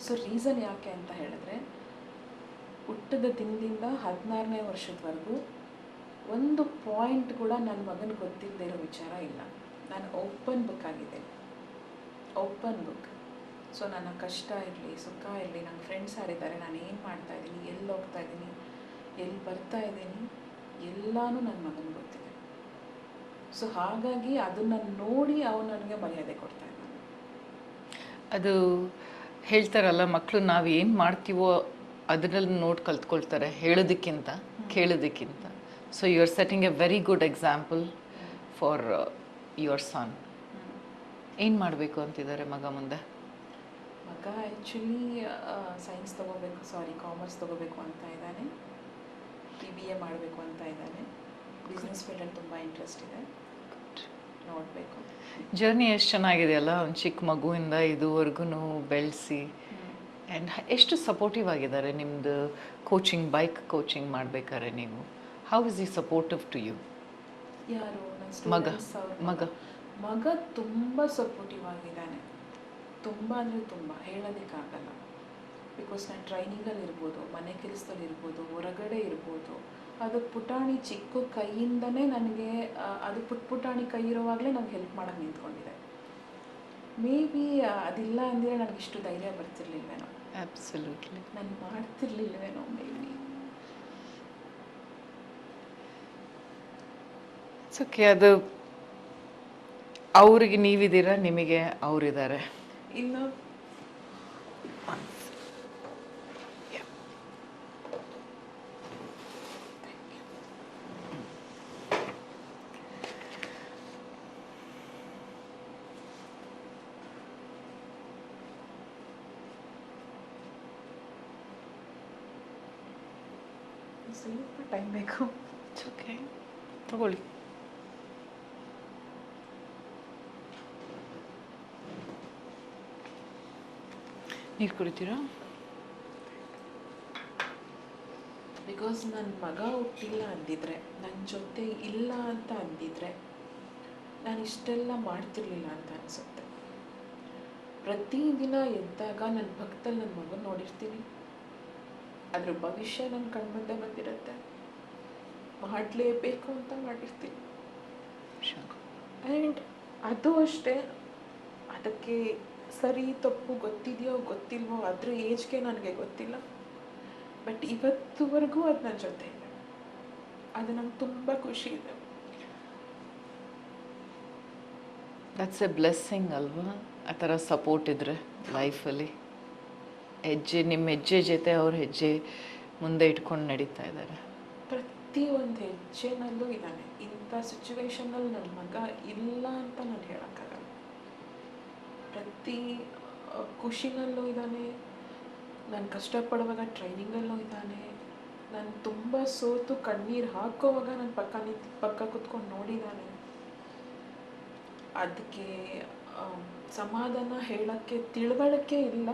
ಸೊ ರೀಸನ್ ಯಾಕೆ ಅಂತ ಹೇಳಿದ್ರೆ, ಹುಟ್ಟಿದ ದಿನದಿಂದ 16ನೇ ವರ್ಷದವರೆಗೂ ಒಂದು ಪಾಯಿಂಟ್ ಕೂಡ ನನ್ನ ಮಗನ ಗೊತ್ತಿಲ್ಲದೆ ಇರೋ ವಿಚಾರ ಇಲ್ಲ. ನಾನು ಓಪನ್ ಬುಕ್ ಆಗಿದ್ದೇನೆ, ಓಪನ್ ಬುಕ್. ಸೊ ನನ್ನ ಕಷ್ಟ ಇರಲಿ, ಸುಖ ಇರಲಿ, ನನ್ನ ಫ್ರೆಂಡ್ಸ್ ಯಾರಿದ್ದಾರೆ, ನಾನು ಏನು ಮಾಡ್ತಾಯಿದ್ದೀನಿ, ಎಲ್ಲಿ ಹೋಗ್ತಾ ಇದ್ದೀನಿ, ಎಲ್ಲಿ ಬರ್ತಾ ಇದ್ದೀನಿ, ಎಲ್ಲನೂ ನನ್ನ ಮಗನಿಗೆ ಗೊತ್ತಿದೆ. ಸೊ ಹಾಗಾಗಿ ಅದನ್ನು ನೋಡಿ ಅವನು ನನಗೆ ಮರ್ಯಾದೆ ಕೊಡ್ತಾ ಇದ್ದಾನೆ. ಅದು ಹೇಳ್ತಾರಲ್ಲ, ಮಕ್ಕಳು ನಾವು ಏನು ಮಾಡ್ತೀವೋ ಅದರಲ್ಲಿ ನೋಡಿ ಕಲ್ತ್ಕೊಳ್ತಾರೆ, ಹೇಳೋದಕ್ಕಿಂತ ಕೇಳೋದಕ್ಕಿಂತ. So you are setting a very good example for your son. ಏನು ಮಾಡಬೇಕು ಅಂತಿದ್ದಾರೆ ಮಗ ಮುಂದೆ? ಮಗ ಆ್ಯಕ್ಚುಲಿ ಕಾಮರ್ಸ್ ತೊಗೋಬೇಕು ಅಂತ ಇದ್ದಾನೆ. BBA ಮಾಡಬೇಕು ಅಂತ ಇದ್ದಾನೆ. ಬಿಸ್ನೆಸ್ ಫೀಲ್ಡಲ್ಲಿ ತುಂಬ ಇಂಟ್ರೆಸ್ಟ್ ಇದೆ, ನೋಡಬೇಕು. ಜರ್ನಿ ಎಷ್ಟು ಚೆನ್ನಾಗಿದೆ ಅಲ್ಲ, ಒಂದು ಚಿಕ್ಕ ಮಗುವಿಂದ ಇದುವರೆಗೂ ಬೆಳೆಸಿ. ಆ್ಯಂಡ್ ಎಷ್ಟು ಸಪೋರ್ಟಿವ್ ಆಗಿದ್ದಾರೆ. ನಿಮ್ಮದು ಕೋಚಿಂಗ್, ಬೈಕ್ ಕೋಚಿಂಗ್ ಮಾಡಬೇಕಾದ್ರೆ ನೀವು, ಹೌ ಇಸ್ ಈ ಸಪೋರ್ಟಿವ್ ಟು ಯು? ಯಾರು? ಮಗ ತುಂಬ ಸಪೋರ್ಟಿವ್ ಆಗಿದ್ದಾನೆ. ತುಂಬ ಅಂದರೆ ತುಂಬ ಹೇಳೋದಕ್ಕಾಗಲ್ಲ. ಬಿಕಾಸ್ ನಾನು ಟ್ರೈನಿಂಗಲ್ಲಿ ಇರ್ಬೋದು, ಮನೆ ಕೆಲಸದಲ್ಲಿ ಇರ್ಬೋದು, ಹೊರಗಡೆ ಇರ್ಬೋದು, ಅದು ಪುಟಾಣಿ ಚಿಕ್ಕ ಕೈಯಿಂದನೇ ನನಗೆ ಅದು ಪುಟಾಣಿ ಕೈ ಇರೋವಾಗಲೇ ನನಗೆ ಹೆಲ್ಪ್ ಮಾಡೋಕ್ಕೆ ನಿಂತ್ಕೊಂಡಿದೆ. ಮೇ ಬಿ ಅದಿಲ್ಲ ಅಂದರೆ ನನಗೆ ಇಷ್ಟು ಧೈರ್ಯ ಬರ್ತಿರ್ಲಿಲ್ವೇನೋ. ಅಬ್ಸಲ್ಯೂಟ್ಲಿ. ನಾನು ಮಾಡ್ತಿರ್ಲಿಲ್ವೇನೋ ಮೇ ಬಿ. ಓಕೆ, ಅದು ಅವ್ರಿಗೆ ನೀವಿದ್ದೀರಾ, ನಿಮಗೆ ಅವರಿದ್ದಾರೆ. ಇನ್ನು ಸ್ವಲ್ಪ ಟೈಮ್ ಬೇಕು. ಓಕೆ, ತಗೊಳ್ಳಿ. ನೀರು ಕುಡಿತೀರಾ? ಬಿಕಾಸ್ ನನ್ನ ಮಗ ಹುಟ್ಟಿಲ್ಲ ಅಂದಿದ್ರೆ, ನನ್ನ ಜೊತೆ ಇಲ್ಲ ಅಂತ ಅಂದಿದ್ರೆ ನಾನು ಇಷ್ಟೆಲ್ಲ ಮಾಡ್ತಿರ್ಲಿಲ್ಲ ಅಂತ ಅನಿಸುತ್ತೆ. ಪ್ರತಿದಿನ ಎದ್ದಾಗ ನನ್ನ ಪಕ್ಕದಲ್ಲಿ ನನ್ನ ಮಗನ ನೋಡಿರ್ತೀನಿ, ಅದ್ರ ಭವಿಷ್ಯ ನನ್ನ ಕಣ್ಮುಂದೆ ಬಂದಿರುತ್ತೆ, ಮಾಡಲೇಬೇಕು ಅಂತ ಮಾಡಿರ್ತೀನಿ. ಆ್ಯಂಡ್ ಅದು ಅಷ್ಟೇ, ಅದಕ್ಕೆ ಸರಿ ತಪ್ಪು ಗೊತ್ತಿದೆಯೋ ಗೊತ್ತಿಲ್ವೋ ಅದ್ರ ಏಜ್ಗೆ ನನಗೆ ಗೊತ್ತಿಲ್ಲ, ಬಟ್ ಇವತ್ತುವರೆಗೂ ಅದು ನನ್ನ ಜೊತೆ ಇದೆ. ಅದು ನಂಗೆ ತುಂಬ ಖುಷಿ ಇದೆ. ದಟ್ಸ್ ಎ ಬ್ಲೆಸ್ಸಿಂಗ್ ಅಲ್ವಾ, ಆ ಥರ ಸಪೋರ್ಟ್ ಇದ್ದರೆ ಲೈಫಲ್ಲಿ. ನಿಮ್ಮ ಹೆಜ್ಜೆ ಜೊತೆ ಅವ್ರ ಹೆಜ್ಜೆ ಮುಂದೆ ಇಟ್ಕೊಂಡು ನಡೀತಾ ಇದ್ದಾರೆ. ಪ್ರತಿಯೊಂದು ಹೆಜ್ಜೆನಲ್ಲೂ ಇದ್ದಾನೆ. ಇಂಥ ಸಿಚುವೇಶನಲ್ಲಿ ನನ್ನ ಮಗ ಇಲ್ಲ ಅಂತ ನಾನು ಹೇಳೋಕ್ಕಾಗಲ್ಲ. ಪ್ರತಿ ಖುಷಿನಲ್ಲೂ ಇದ್ದಾನೆ, ನಾನು ಕಷ್ಟಪಡುವಾಗ ಟ್ರೈನಿಂಗಲ್ಲೂ ಇದ್ದಾನೆ, ನಾನು ತುಂಬ ಸೋತು ಕಣ್ಣೀರು ಹಾಕೋವಾಗ ನನ್ನ ಪಕ್ಕ ಕೂತ್ಕೊಂಡು ನೋಡಿದ್ದಾನೆ. ಅದಕ್ಕೆ ಸಮಾಧಾನ ಹೇಳೋಕ್ಕೆ ತಿಳುವಳಿಕೆ ಇಲ್ಲ,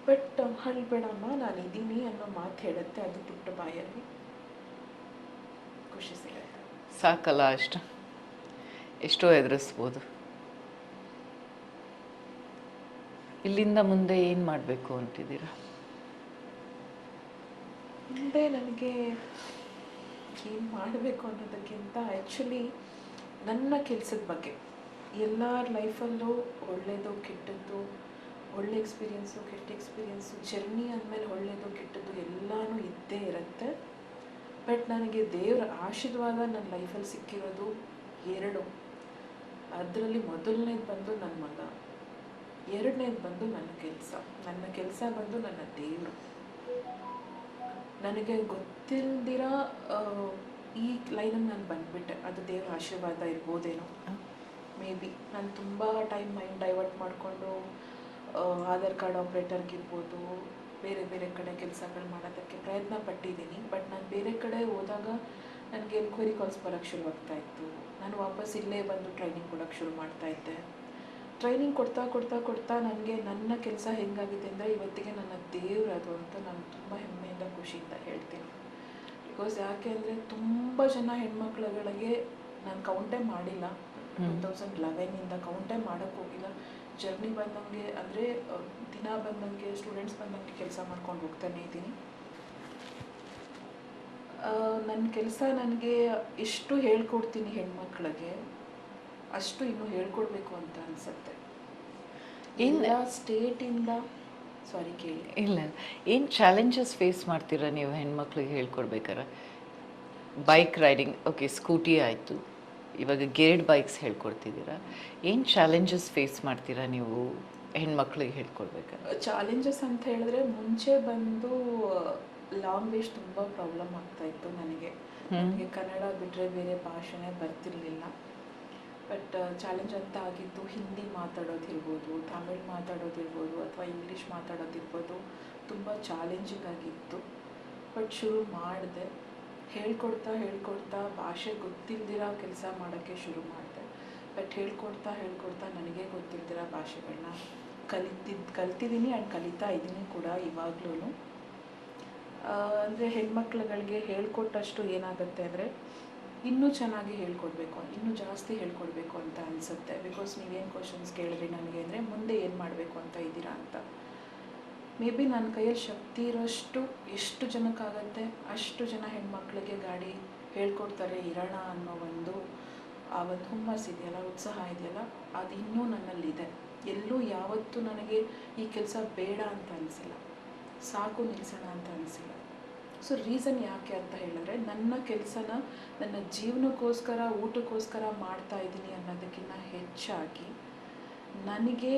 ಬಟ್ ಹಳ್ಬೇಡಮ್ಮ ನಾನಿದ್ದೀನಿ ಅನ್ನೋ ಮಾತು ಹೇಳುತ್ತೆ, ಅದು ಪುಟ್ಟ ಬಾಯಲ್ಲಿ ಖುಷಿ ಸಿಗುತ್ತೆ. ಸಾಕಲ್ಲ ಅಷ್ಟು, ಎಷ್ಟೋ ಎದುರಿಸ್ಬೋದು. ಇಲ್ಲಿಂದ ಮುಂದೆ ಏನು ಮಾಡಬೇಕು ಅಂತಿದ್ದೀರಾ? ಮುಂದೆ ನನಗೆ ಏನು ಮಾಡಬೇಕು ಅನ್ನೋದಕ್ಕಿಂತ ಆ್ಯಕ್ಚುಲಿ ನನ್ನ ಕೆಲಸದ ಬಗ್ಗೆ, ಎಲ್ಲರ ಲೈಫಲ್ಲೂ ಒಳ್ಳೆಯದು ಕೆಟ್ಟದ್ದು, ಒಳ್ಳೆ ಎಕ್ಸ್ಪೀರಿಯೆನ್ಸು ಕೆಟ್ಟ ಎಕ್ಸ್ಪೀರಿಯೆನ್ಸು, ಜರ್ನಿ ಅಂದಮೇಲೆ ಒಳ್ಳೆಯದು ಕೆಟ್ಟದ್ದು ಎಲ್ಲನೂ ಇದ್ದೇ ಇರುತ್ತೆ. ಬಟ್ ನನಗೆ ದೇವರ ಆಶೀರ್ವಾದ ನನ್ನ ಲೈಫಲ್ಲಿ ಸಿಕ್ಕಿರೋದು 2. ಅದರಲ್ಲಿ ಮೊದಲನೇದು ಬಂದು ನನ್ನ ಮಗ, 2ನೇದು ಬಂದು ನನ್ನ ಕೆಲಸ. ನನ್ನ ಕೆಲಸ ಬಂದು ನನ್ನ ದೇವರು. ನನಗೆ ಗೊತ್ತಿಲ್ದಿರ ಈ ಲೈನಲ್ಲಿ ನಾನು ಬಂದುಬಿಟ್ಟೆ, ಅದು ದೇವರ ಆಶೀರ್ವಾದ ಇರ್ಬೋದೇನೋ. ಮೇ ಬಿ ನಾನು ತುಂಬ ಟೈಮ್ ಮೈಂಡ್ ಡೈವರ್ಟ್ ಮಾಡಿಕೊಂಡು ಆಧಾರ್ ಕಾರ್ಡ್ ಆಪ್ರೇಟರ್ಗಿರ್ಬೋದು, ಬೇರೆ ಬೇರೆ ಕಡೆ ಕೆಲಸಗಳು ಮಾಡೋದಕ್ಕೆ ಪ್ರಯತ್ನ ಪಟ್ಟಿದ್ದೀನಿ. ಬಟ್ ನಾನು ಬೇರೆ ಕಡೆ ಹೋದಾಗ ನನಗೆ ಎನ್ಕ್ವೈರಿ ಕಾಲ್ಸ್ ಬರೋಕ್ಕೆ ಶುರುವಾಗ್ತಾಯಿತ್ತು. ನಾನು ವಾಪಸ್ ಇಲ್ಲೇ ಬಂದು ಟ್ರೈನಿಂಗ್ ಕೊಡೋಕ್ಕೆ ಶುರು ಮಾಡ್ತಾಯಿದ್ದೆ. ಟ್ರೈನಿಂಗ್ ಕೊಡ್ತಾ ಕೊಡ್ತಾ ಕೊಡ್ತಾ ನನಗೆ ನನ್ನ ಕೆಲಸ ಹೆಂಗಾಗಿದೆ ಅಂದರೆ ಇವತ್ತಿಗೆ ನನ್ನ ದೇವ್ರು ಅದು ಅಂತ ನಾನು ತುಂಬ ಹೆಮ್ಮೆಯಿಂದ ಖುಷಿಯಿಂದ ಹೇಳ್ತೀನಿ. ಬಿಕಾಸ್ ಯಾಕೆ ಅಂದರೆ ತುಂಬ ಜನ ಹೆಣ್ಮಕ್ಳುಗಳಿಗೆ ನಾನು ಕೌಂಟೇ ಮಾಡಿಲ್ಲ. 2011ಇಂದ ಕೌಂಟೇ ಮಾಡೋಕ್ಕೆ ಹೋಗಿಲ್ಲ. ಜರ್ನಿ ಬಂದಂಗೆ ಅಂದರೆ ದಿನ ಬಂದಂಗೆ ಸ್ಟೂಡೆಂಟ್ಸ್ ಬಂದಂಗೆ ಕೆಲಸ ಮಾಡ್ಕೊಂಡು ಹೋಗ್ತಾನೆ ಇದ್ದೀನಿ. ನನ್ನ ಕೆಲಸ ನನಗೆ ಎಷ್ಟು ಹೇಳ್ಕೊಡ್ತೀನಿ ಹೆಣ್ಮಕ್ಳಿಗೆ, ಅಷ್ಟು ಇನ್ನೂ ಹೇಳ್ಕೊಡ್ಬೇಕು ಅಂತ ಅನಿಸುತ್ತೆ. ಎಲ್ಲ ಸ್ಟೇಟಿಂದ ಸಾರಿ ಕೇಳಿ. ಇಲ್ಲ, ಏನು ಚಾಲೆಂಜಸ್ ಫೇಸ್ ಮಾಡ್ತೀರಾ ನೀವು ಹೆಣ್ಮಕ್ಳಿಗೆ ಹೇಳ್ಕೊಡ್ಬೇಕಾರೆ? ಬೈಕ್ ರೈಡಿಂಗ್ ಓಕೆ, ಸ್ಕೂಟಿ ಆಯಿತು, ಇವಾಗ ಗೇರ್ಡ್ ಬೈಕ್ಸ್ ಹೇಳ್ಕೊಡ್ತಿದ್ದೀರಾ. ಏನು ಚಾಲೆಂಜಸ್ ಫೇಸ್ ಮಾಡ್ತೀರಾ ನೀವು ಹೆಣ್ಮಕ್ಳಿಗೆ ಹೇಳ್ಕೊಡ್ಬೇಕಾದ್ರೆ? ಚಾಲೆಂಜಸ್ ಅಂತ ಹೇಳಿದ್ರೆ ಮುಂಚೆ ಬಂದು ಲ್ಯಾಂಗ್ವೇಜ್ ತುಂಬ ಪ್ರಾಬ್ಲಮ್ ಆಗ್ತಾಯಿತ್ತು ನನಗೆ. ಕನ್ನಡ ಬಿಟ್ಟರೆ ಬೇರೆ ಭಾಷೆನೇ ಬರ್ತಿರ್ಲಿಲ್ಲ. ಬಟ್ ಚಾಲೆಂಜ್ ಅಂತ ಆಗಿದ್ದು ಹಿಂದಿ ಮಾತಾಡೋದಿರ್ಬೋದು, ತಮಿಳ್ ಮಾತಾಡೋದಿರ್ಬೋದು, ಅಥವಾ ಇಂಗ್ಲೀಷ್ ಮಾತಾಡೋದಿರ್ಬೋದು, ತುಂಬ ಚಾಲೆಂಜಿಂಗ್ ಆಗಿತ್ತು. ಬಟ್ ಶುರು ಮಾಡಿದೆ, ಹೇಳ್ಕೊಡ್ತಾ ಹೇಳ್ಕೊಡ್ತಾ ಭಾಷೆ ಗೊತ್ತಿಲ್ದಿರ ಕೆಲಸ ಮಾಡೋಕ್ಕೆ ಶುರು ಮಾಡಿದೆ. ಬಟ್ ಹೇಳ್ಕೊಡ್ತಾ ಹೇಳ್ಕೊಡ್ತಾ ನನಗೆ ಗೊತ್ತಿಲ್ದಿರ ಭಾಷೆಗಳನ್ನ ಕಲ್ತಿದ್ದೀನಿ ಆ್ಯಂಡ್ ಕಲಿತಾ ಇದ್ದೀನಿ ಕೂಡ ಇವಾಗ್ಲೂ. ಅಂದರೆ ಹೆಣ್ಮಕ್ಳುಗಳಿಗೆ ಹೇಳ್ಕೊಟ್ಟಷ್ಟು ಏನಾಗುತ್ತೆ ಅಂದರೆ ಇನ್ನೂ ಚೆನ್ನಾಗಿ ಹೇಳ್ಕೊಡ್ಬೇಕು, ಇನ್ನೂ ಜಾಸ್ತಿ ಹೇಳ್ಕೊಡ್ಬೇಕು ಅಂತ ಅನಿಸುತ್ತೆ. ಬಿಕಾಸ್ ನೀವೇನು ಕ್ವಶನ್ಸ್ ಕೇಳಿದ್ರಿ ನನಗೆ ಅಂದರೆ ಮುಂದೆ ಏನು ಮಾಡಬೇಕು ಅಂತ ಇದ್ದೀರಾ ಅಂತ. ಮೇ ಬಿ ನನ್ನ ಕೈಯಲ್ಲಿ ಶಕ್ತಿ ಇರೋಷ್ಟು ಎಷ್ಟು ಜನಕ್ಕಾಗತ್ತೆ ಅಷ್ಟು ಜನ ಹೆಣ್ಮಕ್ಳಿಗೆ ಗಾಡಿ ಹೇಳ್ಕೊಡ್ತಾರೆ ಇರೋಣ ಅನ್ನೋ ಆ ಒಂದು ಹುಮ್ಮಸ್ ಇದೆಯಲ್ಲ, ಉತ್ಸಾಹ ಇದೆಯಲ್ಲ, ಅದು ಇನ್ನೂ ನನ್ನಲ್ಲಿದೆ. ಎಲ್ಲೂ ಯಾವತ್ತೂ ನನಗೆ ಈ ಕೆಲಸ ಬೇಡ ಅಂತ ಅನಿಸಿಲ್ಲ, ಸಾಕು ನಿಲ್ಲಿಸೋಣ ಅಂತ ಅನಿಸಿಲ್ಲ. ಸೊ ರೀಸನ್ ಯಾಕೆ ಅಂತ ಹೇಳಿದ್ರೆ ನನ್ನ ಕೆಲಸನ ನನ್ನ ಜೀವನಕ್ಕೋಸ್ಕರ ಊಟಕ್ಕೋಸ್ಕರ ಮಾಡ್ತಾ ಇದ್ದೀನಿ ಅನ್ನೋದಕ್ಕಿಂತ ಹೆಚ್ಚಾಗಿ ನನಗೆ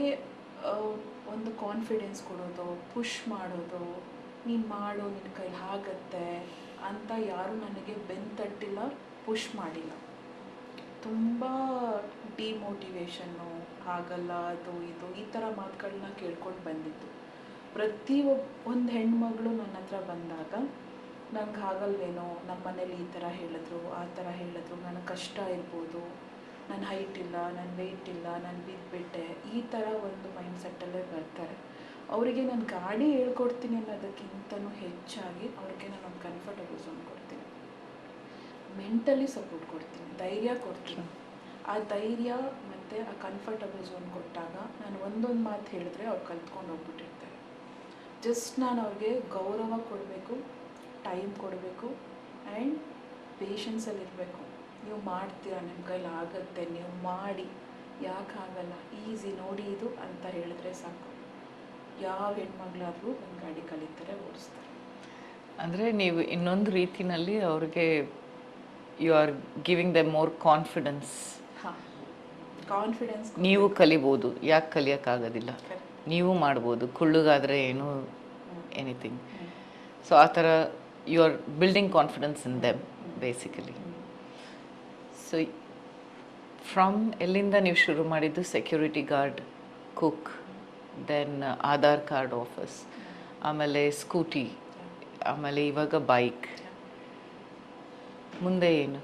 ಒಂದು ಕಾನ್ಫಿಡೆನ್ಸ್ ಕೊಡೋದು, ಪುಷ್ ಮಾಡೋದು, ನೀನು ಮಾಡು ನಿನ್ನ ಕೈಲಿ ಆಗತ್ತೆ ಅಂತ ಯಾರೂ ನನಗೆ ಬೆನ್ನು ತಟ್ಟಿಲ್ಲ, ಪುಷ್ ಮಾಡಿಲ್ಲ. ತುಂಬ ಡಿಮೋಟಿವೇಶನ್ನು, ಆಗಲ್ಲ ಅದು ಇದು ಈ ಥರ ಮಾತುಗಳನ್ನ ಕೇಳ್ಕೊಂಡು ಬಂದಿದ್ದು. ಒಂದು ಹೆಣ್ಮಗಳು ನನ್ನ ಹತ್ರ ಬಂದಾಗ ನಂಗೆ ಆಗಲ್ವೇನೋ, ನಮ್ಮ ಮನೇಲಿ ಈ ಥರ ಹೇಳಿದ್ರು, ಆ ಥರ ಹೇಳಿದ್ರು, ನನಗೆ ಕಷ್ಟ ಇರ್ಬೋದು, ನನ್ನ ಹೈಟ್ ಇಲ್ಲ, ನನ್ನ ವೆಯ್ಟ್ ಇಲ್ಲ, ನಾನು ಬಿದ್ದುಬಿಟ್ಟೆ, ಈ ಥರ ಒಂದು ಮೈಂಡ್ಸೆಟ್ಟಲ್ಲೇ ಬರ್ತಾರೆ. ಅವರಿಗೆ ನಾನು ಗಾಡಿ ಹೇಳ್ಕೊಡ್ತೀನಿ ಅನ್ನೋದಕ್ಕಿಂತನೂ ಹೆಚ್ಚಾಗಿ ಅವ್ರಿಗೆ ನಾನು ಒಂದು ಕಂಫರ್ಟಬಲ್ ಝೋನ್ ಕೊಡ್ತೀನಿ, ಮೆಂಟಲಿ ಸಪೋರ್ಟ್ ಕೊಡ್ತೀನಿ, ಧೈರ್ಯ ಕೊಡ್ತೀನಿ. ಆ ಧೈರ್ಯ ಮತ್ತು ಆ ಕಂಫರ್ಟಬಲ್ ಝೋನ್ ಕೊಟ್ಟಾಗ ನಾನು ಒಂದೊಂದು ಮಾತು ಹೇಳಿದ್ರೆ ಅವ್ರು ಕಲ್ತ್ಕೊಂಡು ಹೋಗ್ಬಿಟ್ಟಿರ್ತಾರೆ. ಜಸ್ಟ್ ನಾನು ಅವ್ರಿಗೆ ಗೌರವ ಕೊಡಬೇಕು, ಟೈಮ್ ಕೊಡಬೇಕು ಆ್ಯಂಡ್ ಪೇಷನ್ಸಲ್ಲಿರಬೇಕು. ನೀವು ಮಾಡ್ತೀರಾ, ನಿಮ್ಮ ಕೈಲಿ ಆಗುತ್ತೆ, ನೀವು ಮಾಡಿ, ಯಾಕಾಗಲ್ಲ, ಈಸಿ ನೋಡಿ ಇದು ಅಂತ ಹೇಳಿದ್ರೆ ಸಾಕು. ಯಾವ ಹೆಣ್ಮಗಳಾದರೂ ಒಂದು ಗಾಡಿ ಕಲಿತಾರೆ, ಓಡಿಸ್ತಾರೆ. ಅಂದರೆ ನೀವು ಇನ್ನೊಂದು ರೀತಿಯಲ್ಲಿ ಅವ್ರಿಗೆ you are giving them more confidence. ಹಾಂ, ಕಾನ್ಫಿಡೆನ್ಸ್. ನೀವು ಕಲಿಬೋದು, ಯಾಕೆ ಕಲಿಯೋಕ್ಕಾಗೋದಿಲ್ಲ, ನೀವು ಮಾಡ್ಬೋದು, ಕುಳ್ಳುಗಾದರೆ ಏನು ಎನಿಥಿಂಗ್. ಸೊ ಆ ಥರ you are building confidence in them basically. So from ಎಲ್ಲಿಂದ ನೀವು ಶುರು ಮಾಡಿದ್ದು? Security guard, cook, then Aadhaar card office, ಆಮೇಲೆ ಸ್ಕೂಟಿ, ಆಮೇಲೆ ಇವಾಗ ಬೈಕ್. ಮುಂದೆ ಏನು?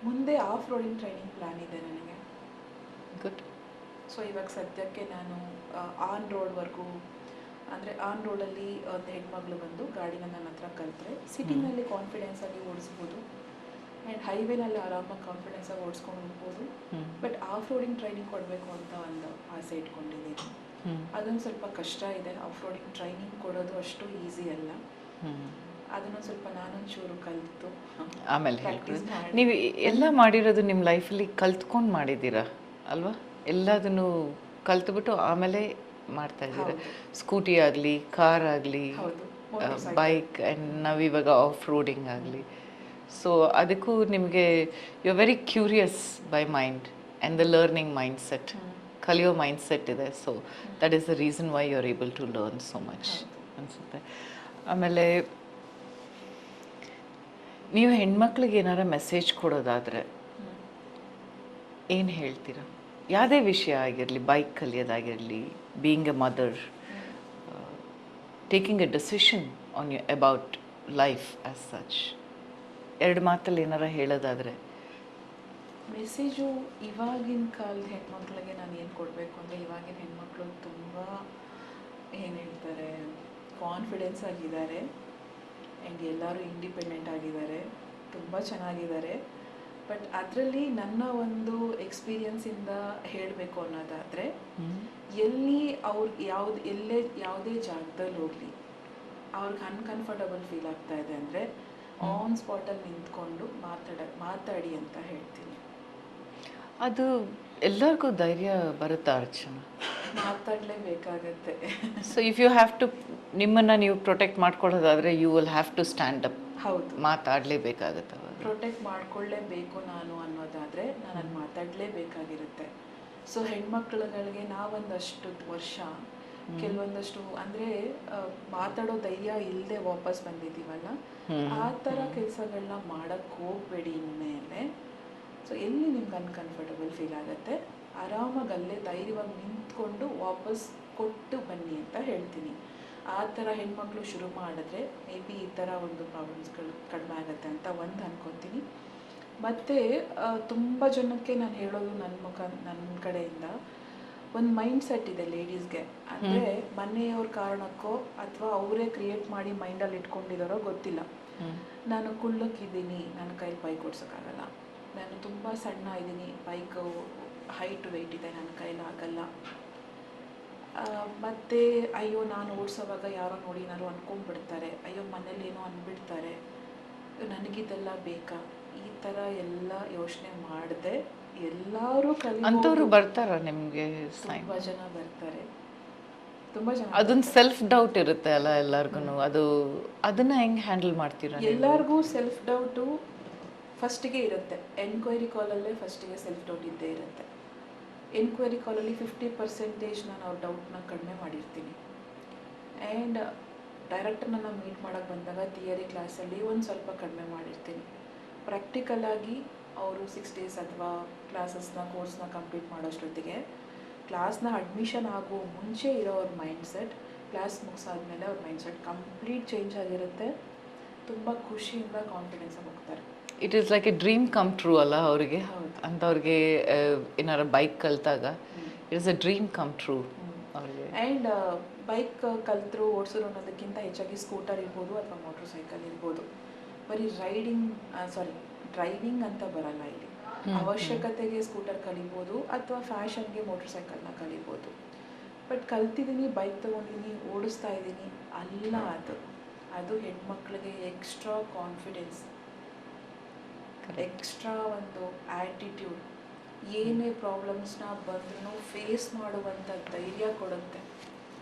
ಮುಂದೆ ಆಫ್ ರೋಡಿಂಗ್ ಟ್ರೈನಿಂಗ್ ಪ್ಲ್ಯಾನ್ ಇದೆ ನನಗೆ. ಗುಡ್. ಸೊ ಇವಾಗ ಸದ್ಯಕ್ಕೆ ನಾನು ಆನ್ ರೋಡ್ವರೆಗೂ, ಅಂದರೆ ಆನ್ ರೋಡಲ್ಲಿ ಒಂದು ಹೆಣ್ಮಗಳು ಬಂದು ಗಾಡಿನ ನನ್ನ ಹತ್ರ ಕಲಿತ್ರೆ ಸಿಟಿನಲ್ಲಿ ಕಾನ್ಫಿಡೆನ್ಸಾಗಿ ಓಡಿಸ್ಬೋದು ಆ್ಯಂಡ್ ಹೈವೇನಲ್ಲಿ ಆರಾಮಾಗಿ ಕಾನ್ಫಿಡೆನ್ಸಾಗಿ ಓಡಿಸ್ಕೊಂಡು ಹೋಗ್ಬೋದು. ಬಟ್ ಆಫ್ ರೋಡಿಂಗ್ ಟ್ರೈನಿಂಗ್ ಕೊಡಬೇಕು ಅಂತ ಒಂದು ಆಸೆ ಇಟ್ಕೊಂಡಿದ್ದೀನಿ. ಅದೊಂದು ಸ್ವಲ್ಪ ಕಷ್ಟ ಇದೆ. ಆಫ್ ರೋಡಿಂಗ್ ಟ್ರೈನಿಂಗ್ ಕೊಡೋದು ಅಷ್ಟು ಈಸಿ ಅಲ್ಲ. ಅದನ್ನು ಸ್ವಲ್ಪ ನಾನೊಂಚೂರು ಕಲಿತು ಆಮೇಲೆ ನೀವು ಎಲ್ಲ ಮಾಡಿರೋದು ನಿಮ್ಮ ಲೈಫಲ್ಲಿ ಕಲ್ತ್ಕೊಂಡು ಮಾಡಿದ್ದೀರಾ ಅಲ್ವಾ? ಎಲ್ಲದನ್ನು ಕಲ್ತ್ಬಿಟ್ಟು ಆಮೇಲೆ ಮಾಡ್ತಾ ಇದ್ದೀರಾ. ಸ್ಕೂಟಿ ಆಗಲಿ, ಕಾರ್ ಆಗಲಿ, ಬೈಕ್, ಆ್ಯಂಡ್ ನಾವಿವಾಗ ಆಫ್ ರೋಡಿಂಗ್ ಆಗಲಿ. ಸೊ ಅದಕ್ಕೂ ನಿಮಗೆ you are very curious by mind and the learning mindset, ಕಲಿಯೋ ಮೈಂಡ್ ಸೆಟ್ ಇದೆ. So that is the reason why you are able to learn so much ಅನಿಸುತ್ತೆ. ಆಮೇಲೆ ನೀವು ಹೆಣ್ಮಕ್ಳಿಗೆ ಏನಾರ ಮೆಸೇಜ್ ಕೊಡೋದಾದರೆ ಏನು ಹೇಳ್ತೀರಾ? ಯಾವುದೇ ವಿಷಯ ಆಗಿರಲಿ, ಬೈಕ್ ಕಲಿಯೋದಾಗಿರಲಿ, being a mother, taking a decision on you about life as such, ಎರಡು ಮಾತಲ್ಲಿ ಏನಾರ ಹೇಳೋದಾದರೆ? ಮೆಸೇಜು ಇವಾಗಿನ ಕಾಲದ ಹೆಣ್ಮಕ್ಳಿಗೆ ನಾನು ಏನು ಕೊಡಬೇಕು ಅಂದರೆ, ಇವಾಗಿನ ಹೆಣ್ಮಕ್ಳು ತುಂಬ ಏನು ಹೇಳ್ತಾರೆ, ಕಾನ್ಫಿಡೆನ್ಸ್ ಆಗಿದ್ದಾರೆ ಆ್ಯಂಡ್ ಎಲ್ಲರೂ ಇಂಡಿಪೆಂಡೆಂಟ್ ಆಗಿದ್ದಾರೆ, ತುಂಬ ಚೆನ್ನಾಗಿದ್ದಾರೆ. ಬಟ್ ಅದರಲ್ಲಿ ನನ್ನ ಒಂದು ಎಕ್ಸ್ಪೀರಿಯನ್ಸಿಂದ ಹೇಳಬೇಕು ಅನ್ನೋದಾದರೆ, ಎಲ್ಲಿ ಅವ್ರಿಗೆ ಯಾವುದೇ ಜಾಗದಲ್ಲಿ ಹೋಗಲಿ ಅವ್ರಿಗೆ ಅನ್ಕಂಫರ್ಟಬಲ್ ಫೀಲ್ ಆಗ್ತಾ ಇದೆ ಅಂದರೆ ಆನ್ ಸ್ಪಾಟಲ್ಲಿ ನಿಂತ್ಕೊಂಡು ಮಾತಾಡಿ ಅಂತ ಹೇಳ್ತೀನಿ. ಅದು ಎಲ್ಲರಿಗೂ ಧೈರ್ಯ ಬರುತ್ತಾ ಅರ್ಚನಾ? ಮಾತಾಡಲೇಬೇಕಾಗತ್ತೆ. So if you have to, ನಿಮ್ಮನ್ನು ನೀವು ಪ್ರೊಟೆಕ್ಟ್ ಮಾಡ್ಕೊಳ್ಳೋದಾದರೆ you will have to stand up. ಹೌದು, ಮಾತಾಡಲೇಬೇಕಾಗತ್ತೆ. ಪ್ರೊಟೆಕ್ಟ್ ಮಾಡ್ಕೊಳ್ಳೇಬೇಕು ನಾನು ಅನ್ನೋದಾದರೆ ನಾನು ಮಾತಾಡಲೇಬೇಕಾಗಿರುತ್ತೆ. ಸೊ ಹೆಣ್ಮಕ್ಳುಗಳಿಗೆ ನಾವೊಂದಷ್ಟು ವರ್ಷ ಕೆಲವೊಂದಷ್ಟು ಅಂದರೆ ಮಾತಾಡೋ ಧೈರ್ಯ ಇಲ್ಲದೆ ವಾಪಸ್ ಬಂದಿದ್ದೀವಲ್ಲ, ಆ ಥರ ಕೆಲಸಗಳನ್ನ ಮಾಡೋಕ್ಕೆ ಹೋಗಬೇಡಿ ಇನ್ಮೇಲೆ. ಸೊ ಎಲ್ಲಿ ನಿಮ್ಗೆ ಅನ್ಕಂಫರ್ಟಬಲ್ ಫೀಲ್ ಆಗುತ್ತೆ, ಆರಾಮಾಗಿ ಅಲ್ಲೇ ಧೈರ್ಯವಾಗಿ ನಿಂತ್ಕೊಂಡು ವಾಪಸ್ ಕೊಟ್ಟು ಬನ್ನಿ ಅಂತ ಹೇಳ್ತೀನಿ. ಆ ಥರ ಹೆಣ್ಮಕ್ಳು ಶುರು ಮಾಡಿದ್ರೆ ಮೇ ಬಿ ಈ ಥರ ಒಂದು ಪ್ರಾಬ್ಲಮ್ಸ್ಗಳು ಕಡಿಮೆ ಆಗುತ್ತೆ ಅಂತ ಒಂದು ಅನ್ಕೊತೀನಿ. ಮತ್ತು ತುಂಬ ಜನಕ್ಕೆ ನಾನು ಹೇಳೋದು ನನ್ನ ಕಡೆಯಿಂದ ಒಂದು ಮೈಂಡ್ ಸೆಟ್ ಇದೆ ಲೇಡೀಸ್ಗೆ. ಅಂದರೆ ಮನೆಯವ್ರ ಕಾರಣಕ್ಕೋ ಅಥವಾ ಅವರೇ ಕ್ರಿಯೇಟ್ ಮಾಡಿ ಮೈಂಡಲ್ಲಿ ಇಟ್ಕೊಂಡಿದ್ದಾರೋ ಗೊತ್ತಿಲ್ಲ, ನಾನು ಕುಳ್ಳಕ್ಕಿದ್ದೀನಿ, ನನ್ನ ಕೈಲಿ ಬೈಕ್ ಓಡ್ಸೋಕ್ಕಾಗಲ್ಲ, ನಾನು ತುಂಬ ಸಣ್ಣ ಇದ್ದೀನಿ, ಬೈಕು ಹೈಟ್ ವೆಯ್ಟ್ ಇದೆ, ನನ್ನ ಕೈಲಾಗಲ್ಲ, ಮತ್ತು ಅಯ್ಯೋ ನಾನು ಓಡಿಸೋವಾಗ ಯಾರೋ ನೋಡಿ ಏನಾದ್ರು ಅಂದ್ಕೊಂಡ್ಬಿಡ್ತಾರೆ, ಅಯ್ಯೋ ಮನೇಲಿ ಏನೋ ಅಂದ್ಬಿಡ್ತಾರೆ, ನನಗಿದೆಲ್ಲ ಬೇಕಾ, ಈ ಥರ ಎಲ್ಲ ಯೋಚನೆ ಮಾಡದೆ ಎಲ್ಲರೂ ಅಂಥವ್ರು ಬರ್ತಾರ ನಿಮಗೆ? ತುಂಬ ಜನ ಬರ್ತಾರೆ, ತುಂಬ ಜನ. ಅದೊಂದು ಸೆಲ್ಫ್ ಡೌಟ್ ಇರುತ್ತೆ ಅಲ್ಲ ಎಲ್ಲರಿಗೂ, ಅದನ್ನ ಹೆಂಗೆ ಹ್ಯಾಂಡಲ್ ಮಾಡ್ತೀರಾ? ಎಲ್ಲರಿಗೂ ಸೆಲ್ಫ್ ಡೌಟು ಫಸ್ಟಿಗೆ ಇರುತ್ತೆ. ಎನ್ಕ್ವೈರಿ ಕಾಲಲ್ಲೇ ಫಸ್ಟಿಗೆ ಸೆಲ್ಫ್ ಡೌಟ್ ಇದ್ದೇ ಇರುತ್ತೆ. ಎನ್ಕ್ವೈರಿ ಕಾಲಲ್ಲಿ 50% ನಾನು ಅವ್ರ ಡೌಟ್ನ ಕಡಿಮೆ ಮಾಡಿರ್ತೀನಿ. ಆ್ಯಂಡ್ ಡೈರೆಕ್ಟರ್ನ ಮೀಟ್ ಮಾಡೋಕ್ಕೆ ಬಂದಾಗ ಥಿಯರಿ ಕ್ಲಾಸಲ್ಲಿ ಒಂದು ಸ್ವಲ್ಪ ಕಡಿಮೆ ಮಾಡಿರ್ತೀನಿ. ಪ್ರಾಕ್ಟಿಕಲಾಗಿ ಅವರು 6 days ಅಥವಾ ಕೋರ್ಸ್ನ ಕಂಪ್ಲೀಟ್ ಮಾಡೋಷ್ಟೊತ್ತಿಗೆ ಕ್ಲಾಸ್ನ ಅಡ್ಮಿಷನ್ ಆಗೋ ಮುಂಚೆ ಇರೋ ಅವ್ರ ಮೈಂಡ್ ಸೆಟ್ ಕ್ಲಾಸ್ ಮುಗಿಸಾದ್ಮೇಲೆ ಅವ್ರ ಮೈಂಡ್ಸೆಟ್ ಕಂಪ್ಲೀಟ್ ಚೇಂಜ್ ಆಗಿರುತ್ತೆ, ತುಂಬ ಖುಷಿಯಿಂದ ಕಾನ್ಫಿಡೆನ್ಸ್ ಹೋಗ್ತಾರೆ. It is like a dream come true ಅಲ್ಲ ಅವರಿಗೆ, ಅಂಥವ್ರಿಗೆ ಏನಾರ ಬೈಕ್ ಕಲಿತಾಗ it is a dream come true ಅವರಿಗೆ. ಆ್ಯಂಡ್ ಬೈಕ್ ಕಲಿತರು ಓಡಿಸೋರು ಅನ್ನೋದಕ್ಕಿಂತ ಹೆಚ್ಚಾಗಿ ಸ್ಕೂಟರ್ ಇರ್ಬೋದು ಅಥವಾ ಮೋಟ್ರ್ ಸೈಕಲ್ ಇರ್ಬೋದು, ಬರೀ ಡ್ರೈವಿಂಗ್ ಅಂತ ಬರಲ್ಲ ಇಲ್ಲಿ. ಅವಶ್ಯಕತೆಗೆ ಸ್ಕೂಟರ್ ಕಲಿಬೋದು ಅಥವಾ ಫ್ಯಾಷನ್ಗೆ ಮೋಟ್ರ್ ಸೈಕಲ್ನ ಕಲಿಬೋದು. ಬಟ್ ಕಲ್ತಿದ್ದೀನಿ, ಬೈಕ್ ತೊಗೊಂಡಿದ್ದೀನಿ, ಓಡಿಸ್ತಾ ಇದ್ದೀನಿ ಅಲ್ಲ, ಅದು ಹೆಣ್ಮಕ್ಳಿಗೆ ಎಕ್ಸ್ಟ್ರಾ ಕಾನ್ಫಿಡೆನ್ಸ್, ಎಕ್ಸ್ಟ್ರಾ ಒಂದು ಆ್ಯಟಿಟ್ಯೂಡ್, ಏನೇ ಪ್ರಾಬ್ಲಮ್ಸ್ನ ಬಂದ್ರೂ ಫೇಸ್ ಮಾಡುವಂಥ ಧೈರ್ಯ ಕೊಡುತ್ತೆ.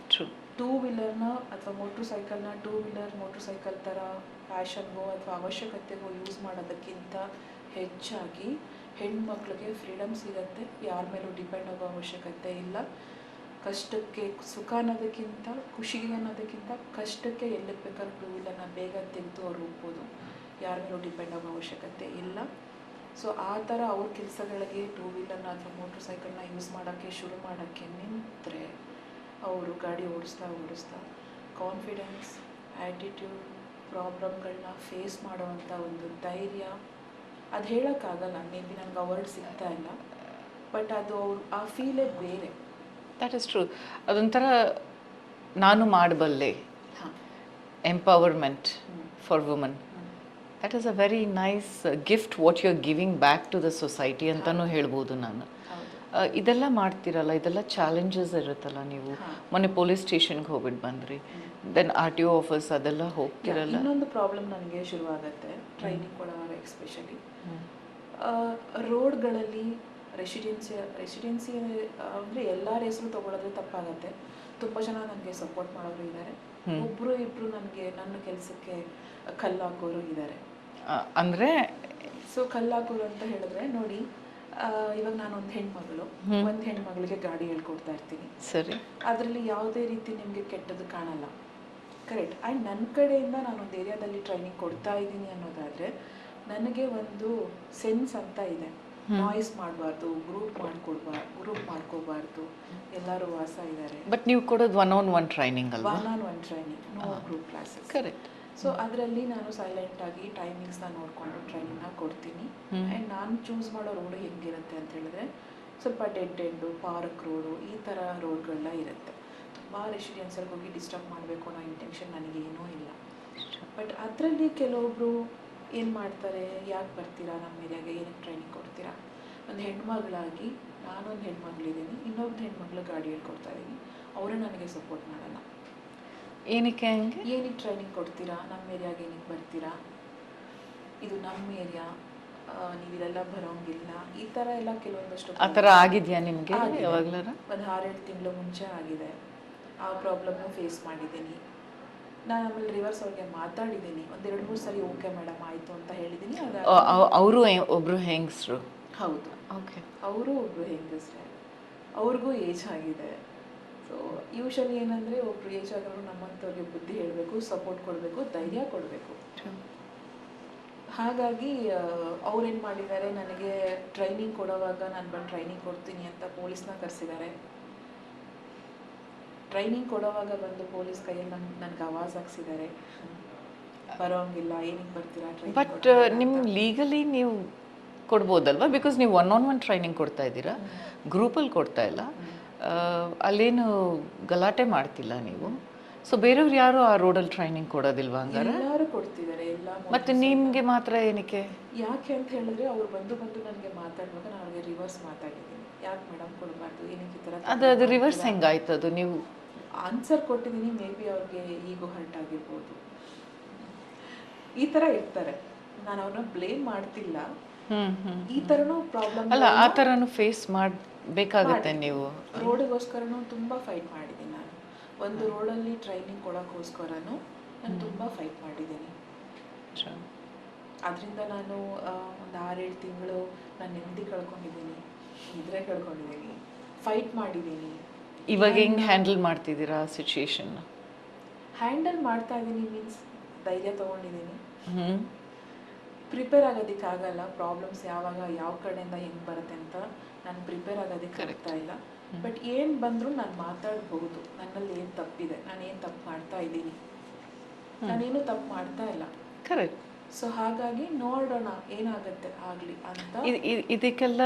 ಟೂ ವೀಲರ್ನ ಅಥವಾ ಮೋಟ್ರ್ ಸೈಕಲ್ನ ಮೋಟ್ರ್ ಸೈಕಲ್ ಥರ ಫ್ಯಾಷನ್ಗೋ ಅಥವಾ ಅವಶ್ಯಕತೆಗೋ ಯೂಸ್ ಮಾಡೋದಕ್ಕಿಂತ ಹೆಚ್ಚಾಗಿ ಹೆಣ್ಮಕ್ಳಿಗೆ ಫ್ರೀಡಮ್ ಸಿಗತ್ತೆ, ಯಾರ ಮೇಲೂ ಡಿಪೆಂಡ್ ಆಗೋ ಅವಶ್ಯಕತೆ ಇಲ್ಲ. ಕಷ್ಟಕ್ಕೆ ಸುಖ ಅನ್ನೋದಕ್ಕಿಂತ, ಖುಷಿಗೆ ಅನ್ನೋದಕ್ಕಿಂತ ಕಷ್ಟಕ್ಕೆ ಎಲ್ಲಿಗೆ ಬೇಕಾದ್ರೂ ಟೂ ವೀಲರ್ನ ಬೇಗ ತೆಗೆದು ಅವ್ರು ಹೋಗ್ಬೋದು, ಯಾರ ಮೇಲೂ ಡಿಪೆಂಡ್ ಆಗೋ ಅವಶ್ಯಕತೆ ಇಲ್ಲ. ಸೊ ಆ ಥರ ಅವ್ರ ಕೆಲಸಗಳಿಗೆ ಟೂ ವೀಲರ್ನ ಅಥವಾ ಮೋಟ್ರ್ ಸೈಕಲ್ನ ಯೂಸ್ ಮಾಡೋಕ್ಕೆ ಶುರು ಮಾಡೋಕ್ಕೆ ನಿಂತರೆ ಅವರು ಗಾಡಿ ಓಡಿಸ್ತಾ ಕಾನ್ಫಿಡೆನ್ಸ್, ಆ್ಯಟಿಟ್ಯೂಡ್, ಪ್ರಾಬ್ಲಮ್ಗಳನ್ನ ಫೇಸ್ ಮಾಡುವಂಥ ಒಂದು ಧೈರ್ಯ, ಅದು ಹೇಳೋಕ್ಕಾಗಲ್ಲ, ಮೇ ಬಿ ನನಗೆ ವರ್ಡ್ ಸಿಗ್ತಾ ಇಲ್ಲ, ಬಟ್ ಅದು ಅವ್ರು ಆ ಫೀಲೇ ಬೇರೆ. That is true. ಅದೊಂಥರ ನಾನು ಮಾಡಬಲ್ಲೆ, empowerment for woman. That is a very nice gift what you are giving back to the society ಅಂತಲೂ ಹೇಳ್ಬೋದು ನಾನು. ಇದೆಲ್ಲ ಮಾಡ್ತಿರಲ್ಲ, ಇದೆಲ್ಲ ಚಾಲೆಂಜಸ್ ಇರುತ್ತಲ್ಲ. ನೀವು ಮೊನ್ನೆ ಪೊಲೀಸ್ ಸ್ಟೇಷನ್ಗೆ ಹೋಗ್ಬಿಟ್ಟು ಬಂದ್ರಿ, ದೆನ್ RTO ಆಫೀಸ್ ಅದೆಲ್ಲ ಹೋಗ್ತಿರಲ್ಲ. ಇನ್ನೊಂದು ಪ್ರಾಬ್ಲಮ್ ನನಗೆ ಶುರುವಾಗುತ್ತೆ ಟ್ರೈನಿಂಗ್ ಕೊಡುವಾಗ, ಎಕ್ಸ್ಪೆಷಲಿ ರೋಡ್ಗಳಲ್ಲಿ ರೆಸಿಡೆನ್ಸಿ ಅಂದರೆ ಎಲ್ಲರ ಹೆಸರು ತೊಗೊಳೋದ್ರೆ ತಪ್ಪಾಗತ್ತೆ. ತುಂಬ ಜನ ನನಗೆ ಸಪೋರ್ಟ್ ಮಾಡೋರು ಇದ್ದಾರೆ, ಒಬ್ಬರು ಇಬ್ಬರು ನನ್ನ ಕೆಲಸಕ್ಕೆ ಕಲ್ಲಾಕೋರು ಇದ್ದಾರೆ. ಅಂದರೆ ಸೊ ಕಲ್ಲಾಕೋರು ಅಂತ ಹೇಳಿದ್ರೆ ನೋಡಿ, ಇವಾಗ ನಾನೊಂದು ಹೆಣ್ಮಗಳಿಗೆ ಗಾಡಿ ಹೇಳ್ಕೊಡ್ತಾ ಇರ್ತೀನಿ, ಸರಿ, ಅದರಲ್ಲಿ ಯಾವುದೇ ರೀತಿ ನಿಮಗೆ ಕೆಟ್ಟದ್ದು ಕಾಣಲ್ಲ, ಕರೆಕ್ಟ್. ಆ್ಯಂಡ್ ನನ್ನ ಕಡೆಯಿಂದ ನಾನೊಂದು ಏರಿಯಾದಲ್ಲಿ ಟ್ರೈನಿಂಗ್ ಕೊಡ್ತಾ ಇದ್ದೀನಿ ಅನ್ನೋದಾದರೆ ನನಗೆ ಒಂದು ಸೆನ್ಸ್ ಅಂತ ಇದೆ. ನಾಯ್ಸ್ ಮಾಡಬಾರ್ದು, ಗ್ರೂಪ್ ಮಾಡ್ಕೋಬಾರ್ದು, ಎಲ್ಲರೂ ವಾಸ ಇದ್ದಾರೆ. ಬಟ್ ನೀವು ಕೊಡೋದು ಒನ್ ಟ್ರೈನಿಂಗ್ ಅಲ್ವಾ? One training, no group classes. Correct. So ಅದರಲ್ಲಿ ನಾನು ಸೈಲೆಂಟಾಗಿ ಟೈಮಿಂಗ್ಸ್ನ ನೋಡಿಕೊಂಡು ಟ್ರೈನಿಂಗ್ನ ಕೊಡ್ತೀನಿ. ಆ್ಯಂಡ್ ನಾನು ಚೂಸ್ ಮಾಡೋ ರೋಡು ಹೆಂಗಿರುತ್ತೆ ಅಂತ ಹೇಳಿದ್ರೆ ಸ್ವಲ್ಪ ಡೆಡ್ ಎಂಡು, ಪಾರ್ಕ್ ರೋಡು, ಈ ಥರ ರೋಡ್ಗಳನ್ನ ಇರುತ್ತೆ. ತುಂಬ ರೆಸಿಡೆನ್ಸಲ್ಲಿ ಹೋಗಿ ಡಿಸ್ಟರ್ಬ್ ಮಾಡಬೇಕು ಅನ್ನೋ ಇಂಟೆನ್ಷನ್ ನನಗೇನೂ ಇಲ್ಲ. ಬಟ್ ಅದರಲ್ಲಿ ಕೆಲವೊಬ್ಬರು ಏನು ಮಾಡ್ತಾರೆ, ಯಾಕೆ ಬರ್ತೀರಾ ನಮ್ಮ ಏರಿಯಾಗೆ, ಏನಕ್ಕೆ ಟ್ರೈನಿಂಗ್ ಕೊಡ್ತೀರಾ? ಒಂದು ಹೆಣ್ಮಗಳಾಗಿ ನಾನೊಂದು ಹೆಣ್ಮಗಳಿದ್ದೀನಿ, ಇನ್ನೊಂದು ಹೆಣ್ಮಗಳು ಗಾಡಿ ಹೇಳ್ಕೊಡ್ತಾ ಇದ್ದೀನಿ, ಅವರೇ ನನಗೆ ಸಪೋರ್ಟ್ ಮಾಡಲ್ಲ. ಏನಕ್ಕೆ ಹಂಗೆ? ಏನಕ್ಕೆ ಟ್ರೈನಿಂಗ್ ಕೊಡ್ತೀರಾ, ನಮ್ಮ ಏರಿಯಾಗೆ ಏನಕ್ಕೆ ಬರ್ತೀರಾ, ಇದು ನಮ್ಮ ಏರಿಯಾ, ನೀವಿಲ್ಲೆಲ್ಲ ಬರೋಂಗಿಲ್ಲ, ಈ ಥರ ಎಲ್ಲ ಕೆಲವೊಂದಷ್ಟು. ಆ ಥರ ಆಗಿದೆಯಾ ನಿಮಗೆ ಯಾವಾಗಲಾರ? ಒಂದು 6-7 ತಿಂಗಳು ಮುಂಚೆ ಆಗಿದೆ. ಆ ಪ್ರಾಬ್ಲಮ್ನು ಫೇಸ್ ಮಾಡಿದ್ದೀನಿ ನಾನು. ಆಮೇಲೆ ರಿವರ್ಸ್ ಅವ್ರಿಗೆ ಮಾತಾಡಿದ್ದೀನಿ, 1-2-3 ಸರಿ ಓಕೆ ಮೇಡಮ್ ಆಯಿತು ಅಂತ ಹೇಳಿದ್ದೀನಿ. ಅವರು ಒಬ್ಬರು ಹೆಂಗಸರು? ಹೌದು, ಓಕೆ. ಅವರು ಒಬ್ಬರು ಹೆಂಗಸ್ರೆ, ಅವ್ರಿಗೂ ಏಜ್ ಆಗಿದೆ. ಸೊ ಯೂಶಲಿ ಏನಂದರೆ ಒಬ್ರು ಏಜ್ ಆಗೋರು ನಮ್ಮಂಥವ್ರಿಗೆ ಬುದ್ಧಿ ಹೇಳಬೇಕು, ಸಪೋರ್ಟ್ ಕೊಡಬೇಕು, ಧೈರ್ಯ ಕೊಡಬೇಕು. ಹಾಗಾಗಿ ಅವ್ರೇನು ಮಾಡಿದ್ದಾರೆ, ನನಗೆ ಟ್ರೈನಿಂಗ್ ಕೊಡೋವಾಗ ನಾನು ಬಂದು ಟ್ರೈನಿಂಗ್ ಕೊಡ್ತೀನಿ ಅಂತ ಪೊಲೀಸ್ನ ಕರೆಸಿದ್ದಾರೆ. ಟ್ರೈನಿಂಗ್ ಕೊಡೋವಾಗ ಬಂದು ಪೊಲೀಸ್ ಕೈಯಲ್ಲಿ ನನಗೆ ಆವಾಜ್ ಹಾಕ್ಸಿದ್ದಾರೆ, ಬರೋಂಗಿಲ್ಲ, ಏನಕ್ಕೆ ಬರ್ತೀರಾ ಟ್ರೈನಿಂಗ್. ಬಟ್ ನಿಮ್ಮ ಲೀಗಲಿ ನೀವು ಕೊಡ್ಬೋದಲ್ವಾ? ಬಿಕಾಸ್ ನೀವು ಒನ್ ಟ್ರೈನಿಂಗ್ ಕೊಡ್ತಾ ಇದ್ದೀರಾ, ಗ್ರೂಪಲ್ಲಿ ಕೊಡ್ತಾ ಇಲ್ಲ, ಅಲ್ಲೇನು ಗಲಾಟೆ ಮಾಡ್ತಿಲ್ಲ ನೀವು. ಸೊ ಬೇರೆಯವ್ರು ಯಾರು ಆ ರೋಡಲ್ಲಿ ಟ್ರೈನಿಂಗ್ ಕೊಡೋದಿಲ್ವಾ ಹಂಗಾರೆ? ಎಲ್ಲರೂ ಕೊಡ್ತಿದ್ದಾರೆ, ಎಲ್ಲ. ಮತ್ತೆ ನಿಮಗೆ ಮಾತ್ರ ಏನಕ್ಕೆ? ಯಾಕೆ ಅಂತ ಹೇಳಿದ್ರೆ ಅವ್ರು ಬಂದು ನನಗೆ ಮಾತಾಡುವಾಗ ನಾನು ಅವ್ರಿಗೆ ರಿವರ್ಸ್ ಮಾತಾಡಿದ್ದೀನಿ, ಯಾಕೆ ಮೇಡಮ್ ಕೊಡಬಾರ್ದು, ಏನಕ್ಕೆ ಈ ಥರ. ಅದು ರಿವರ್ಸ್ ಹೆಂಗಾಯ್ತು? ಅದು ನೀವು ಆನ್ಸರ್ ಕೊಟ್ಟಿದ್ದೀನಿ, ಮೇ ಬಿ ಅವ್ರಿಗೆ ಈಗೋ ಹರ್ಟ್ ಆಗಿರ್ಬೋದು, ಈ ಥರ ಇರ್ತಾರೆ. ನಾನು ಅವ್ರನ್ನ ಬ್ಲೇಮ್ ಮಾಡ್ತಿಲ್ಲ, ಈ ಥರನೂ ಪ್ರಾಬ್ಲಮ್ ಅಲ್ಲ, ಆ ಥರನೂ ಫೇಸ್ ಮಾಡಬೇಕಾಗುತ್ತೆ ನೀವು. ರೋಡಿಗೋಸ್ಕರನೂ ತುಂಬ ಫೈಟ್ ಮಾಡಿದ್ದೀನಿ ನಾನು. ಒಂದು ರೋಡಲ್ಲಿ ಟ್ರೈನಿಂಗ್ ಕೊಡೋಕ್ಕೋಸ್ಕರನೂ ನಾನು ತುಂಬ ಫೈಟ್ ಮಾಡಿದ್ದೀನಿ. ಅದರಿಂದ ನಾನು ಒಂದು 6-7 ತಿಂಗಳು ನಾನು ನೆಮ್ಮದಿ ಕಳ್ಕೊಂಡಿದ್ದೀನಿ, ನಿದ್ರೆ ಕಳ್ಕೊಂಡಿದ್ದೀನಿ, ಫೈಟ್ ಮಾಡಿದ್ದೀನಿ. ಇವಾಗ ಹೆಂಗೆ ಹ್ಯಾಂಡಲ್ ಮಾಡ್ತಿದ್ದೀರಾ ಸಿಚುಯೇಷನ್? ಹ್ಯಾಂಡಲ್ ಮಾಡ್ತಾ ಇದ್ದೀನಿ ಮೀನ್ಸ್ ಧೈರ್ಯ ತೊಗೊಂಡಿದ್ದೀನಿ. ಪ್ರಿಪೇರ್ ಆಗೋದಕ್ಕಾಗಲ್ಲ, ಪ್ರಾಬ್ಲಮ್ಸ್ ಯಾವಾಗ ಯಾವ ಕಡೆಯಿಂದ ಹೆಂಗೆ ಬರುತ್ತೆ ಅಂತ ನಾನು ಪ್ರಿಪೇರ್ ಆಗೋದಕ್ಕೆ ಆಗ್ತಾ ಇಲ್ಲ. ಬಟ್ ಏನು ಬಂದರೂ ನಾನು ಮಾತಾಡಬಹುದು, ನನ್ನಲ್ಲಿ ಏನು ತಪ್ಪಿದೆ, ನಾನು ಏನು ತಪ್ಪು ಮಾಡ್ತಾ ಇದ್ದೀನಿ, ನಾನೇನು ತಪ್ಪು ಮಾಡ್ತಾ ಇಲ್ಲ. ಕರೆಕ್ಟ್. ಸೊ ಹಾಗಾಗಿ ನೋಡೋಣ ಏನಾಗುತ್ತೆ ಆಗಲಿ ಅಂತ. ಇದಕ್ಕೆಲ್ಲ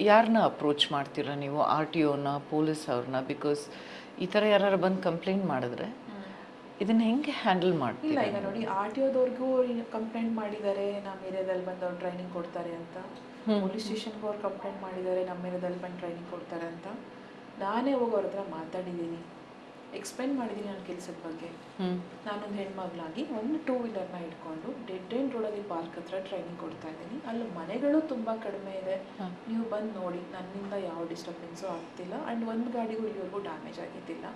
ಯಾರನ್ನ ಅಪ್ರೋಚ್ ಮಾಡ್ತೀರಾ ನೀವು? RTOನ, ಪೊಲೀಸ್ ಅವ್ರನ್ನ? ಬಿಕಾಸ್ ಈ ಥರ ಯಾರು ಬಂದು ಕಂಪ್ಲೇಂಟ್ ಮಾಡಿದ್ರೆ ಇದನ್ನ ಹೆಂಗೆ ಹ್ಯಾಂಡಲ್ ಇಲ್ಲ, ಮಾಡ್ತೀರಾ? ಈಗ ನೋಡಿ RTOದವ್ರಿಗೂ ಕಂಪ್ಲೇಂಟ್ ಮಾಡಿದ್ದಾರೆ, ನಮ್ಮ ಏರಿಯಾದಲ್ಲಿ ಬಂದು ಅವ್ರು ಟ್ರೈನಿಂಗ್ ಕೊಡ್ತಾರೆ ಅಂತ. ಪೊಲೀಸ್ ಸ್ಟೇಷನ್ಗೆ ಅವ್ರು ಕಂಪ್ಲೇಂಟ್ ಮಾಡಿದ್ದಾರೆ, ನಮ್ಮ ಏರಿಯಾದಲ್ಲಿ ಬಂದು ಟ್ರೈನಿಂಗ್ ಕೊಡ್ತಾರೆ ಅಂತ. ನಾನೇ ಹೋಗಿ ಅವ್ರ ಹತ್ರ ಮಾತಾಡಿದ್ದೀನಿ, ಎಕ್ಸ್ಪ್ಲೈನ್ ಮಾಡಿದ್ದೀನಿ ನನ್ನ ಕೆಲಸದ ಬಗ್ಗೆ. ನಾನೊಂದು ಹೆಣ್ಮಗಳಾಗಿ ಒಂದು 2 ವೀಲರ್ನ ಇಟ್ಕೊಂಡು ಡೆಡ್ ಎಂಡ್ ರೋಡಲ್ಲಿ ಪಾರ್ಕ್ ಹತ್ರ ಟ್ರೈನಿಂಗ್ ಕೊಡ್ತಾ ಇದ್ದೀನಿ. ಅಲ್ಲಿ ಮನೆಗಳು ತುಂಬ ಕಡಿಮೆ ಇದೆ, ನೀವು ಬಂದು ನೋಡಿ, ನನ್ನಿಂದ ಯಾವ ಡಿಸ್ಟರ್ಬೆನ್ಸು ಆಗ್ತಿಲ್ಲ. ಆ್ಯಂಡ್ ಒಂದು ಗಾಡಿಗೂ ಇಲ್ಲಿವರೆಗೂ ಡ್ಯಾಮೇಜ್ ಆಗಿದ್ದಿಲ್ಲ.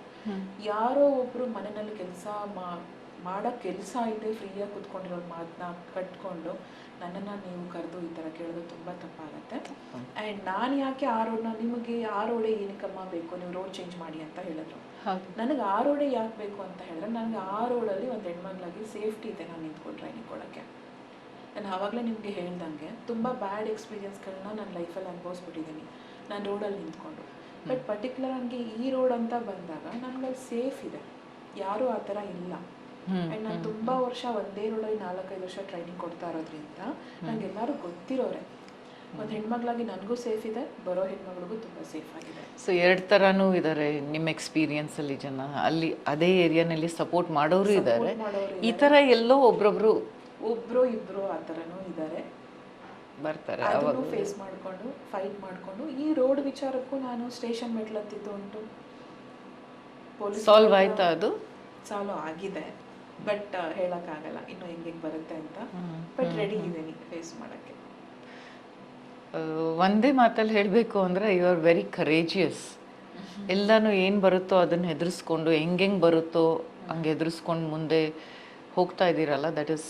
ಯಾರೋ ಒಬ್ಬರು ಮನೆಯಲ್ಲಿ ಕೆಲಸ ಮಾಡೋ ಕೆಲಸ ಇದೆ ಫ್ರೀಯಾಗಿ ಕೂತ್ಕೊಂಡಿರೋ ಮಾತನ್ನ ಕಟ್ಕೊಂಡು ನನ್ನನ್ನು ನೀವು ಕರೆದು ಈ ಥರ ಕೇಳೋದು ತುಂಬ ತಪ್ಪಾಗುತ್ತೆ. ಆ್ಯಂಡ್ ನಾನು ಯಾಕೆ ಆ ರೋಡ್ನ, ನಿಮಗೆ ಆ ರೋಡೇ ಏನಕ್ಕಮ್ಮ ಬೇಕು, ನೀವು ರೋಡ್ ಚೇಂಜ್ ಮಾಡಿ ಅಂತ ಹೇಳಿದ್ರು. ನನಗೆ ಆ ರೋಡೇ ಯಾಕೆ ಬೇಕು ಅಂತ ಹೇಳಿದ್ರೆ, ನನಗೆ ಆ ರೋಡಲ್ಲಿ ಒಂದು ಹೆಣ್ಮಗಳಾಗಿ ಸೇಫ್ಟಿ ಇದೆ ನಾನು ನಿಂತ್ಕೊಂಡು ಟ್ರೈನಿಂಗ್ ಕೊಡೋಕ್ಕೆ. ನಾನು ಆವಾಗಲೇ ನಿಮಗೆ ಹೇಳ್ದಂಗೆ ತುಂಬ ಬ್ಯಾಡ್ ಎಕ್ಸ್ಪೀರಿಯನ್ಸ್ಗಳನ್ನ ನನ್ನ ಲೈಫಲ್ಲಿ ಅನುಭವಿಸ್ಬಿಟ್ಟಿದ್ದೀನಿ ನಾನು ರೋಡಲ್ಲಿ ನಿಂತ್ಕೊಂಡು. ಬಟ್ ಪರ್ಟಿಕ್ಯುಲರ್ ನನಗೆ ಈ ರೋಡ್ ಅಂತ ಬಂದಾಗ ನನಗಲ್ಲಿ ಸೇಫ್ ಇದೆ, ಯಾರೂ ಆ ಥರ ಇಲ್ಲ. ಆ್ಯಂಡ್ ನಾನು ತುಂಬ ವರ್ಷ ಒಂದೇ ರೋಡಲ್ಲಿ 4-5 ವರ್ಷ ಟ್ರೈನಿಂಗ್ ಕೊಡ್ತಾ ಇರೋದ್ರಿಂದ ನನಗೆಲ್ಲರೂ ಗೊತ್ತಿರೋರೆ. ಒಂದು ಹೆಣ್ಮಗಳಾಗಿ ನನಗೂ ಸೇಫ್ ಇದೆ, ಬರೋ ಹೆಣ್ಮಗಳಿಗೂ ತುಂಬ ಸೇಫ್ ಆಗಿದೆ. ಸೊ 2 ಥರನೂ ಇದ್ದಾರೆ ನಿಮ್ಮ ಎಕ್ಸ್ಪೀರಿಯನ್ಸಲ್ಲಿ. ಜನ ಅಲ್ಲಿ ಅದೇ ಏರಿಯಾನಲ್ಲಿ ಸಪೋರ್ಟ್ ಮಾಡೋರು ಇದ್ದಾರೆ, ಈ ಥರ ಎಲ್ಲೋ ಒಬ್ರು ಇಬ್ರು ಆ ಥರನೂ ಇದ್ದಾರೆ, ಬರ್ತಾರೆ. ಅದನ್ನು ಫೇಸ್ ಮಾಡಿಕೊಂಡು ಫೈಟ್ ಮಾಡಿಕೊಂಡು ಈ ರೋಡ್ ವಿಚಾರಕ್ಕೂ ನಾನು ಸ್ಟೇಷನ್ ಮೆಟ್ಲತ್ತಿದ್ದು ಉಂಟು. ಪೊಲೀಸ್ ಸಾಲ್ವ್ ಆಯ್ತಾ? ಅದು ಸಾಲ್ವ್ ಆಗಿದೆ, ಬಟ್ ಹೇಳೋಕ್ಕಾಗಲ್ಲ ಇನ್ನು ಹೆಂಗೆ ಬರುತ್ತೆ ಅಂತ. ಬಟ್ ರೆಡಿ ಇದ್ದೀನಿ ಫೇಸ್ ಮಾಡೋಕ್ಕೆ. ಒಂದೇ ಮಾತಲ್ಲಿ ಹೇಳಬೇಕು ಅಂದರೆ ಯು ಆರ್ ವೆರಿ ಕರೇಜಿಯಸ್. ಎಲ್ಲನೂ ಏನು ಬರುತ್ತೋ ಅದನ್ನು ಹೆದರ್ಸ್ಕೊಂಡು ಹೆಂಗೆ ಬರುತ್ತೋ ಹಂಗೆ ಹೆದರ್ಸ್ಕೊಂಡು ಮುಂದೆ ಹೋಗ್ತಾ ಇದ್ದೀರಲ್ಲ, that is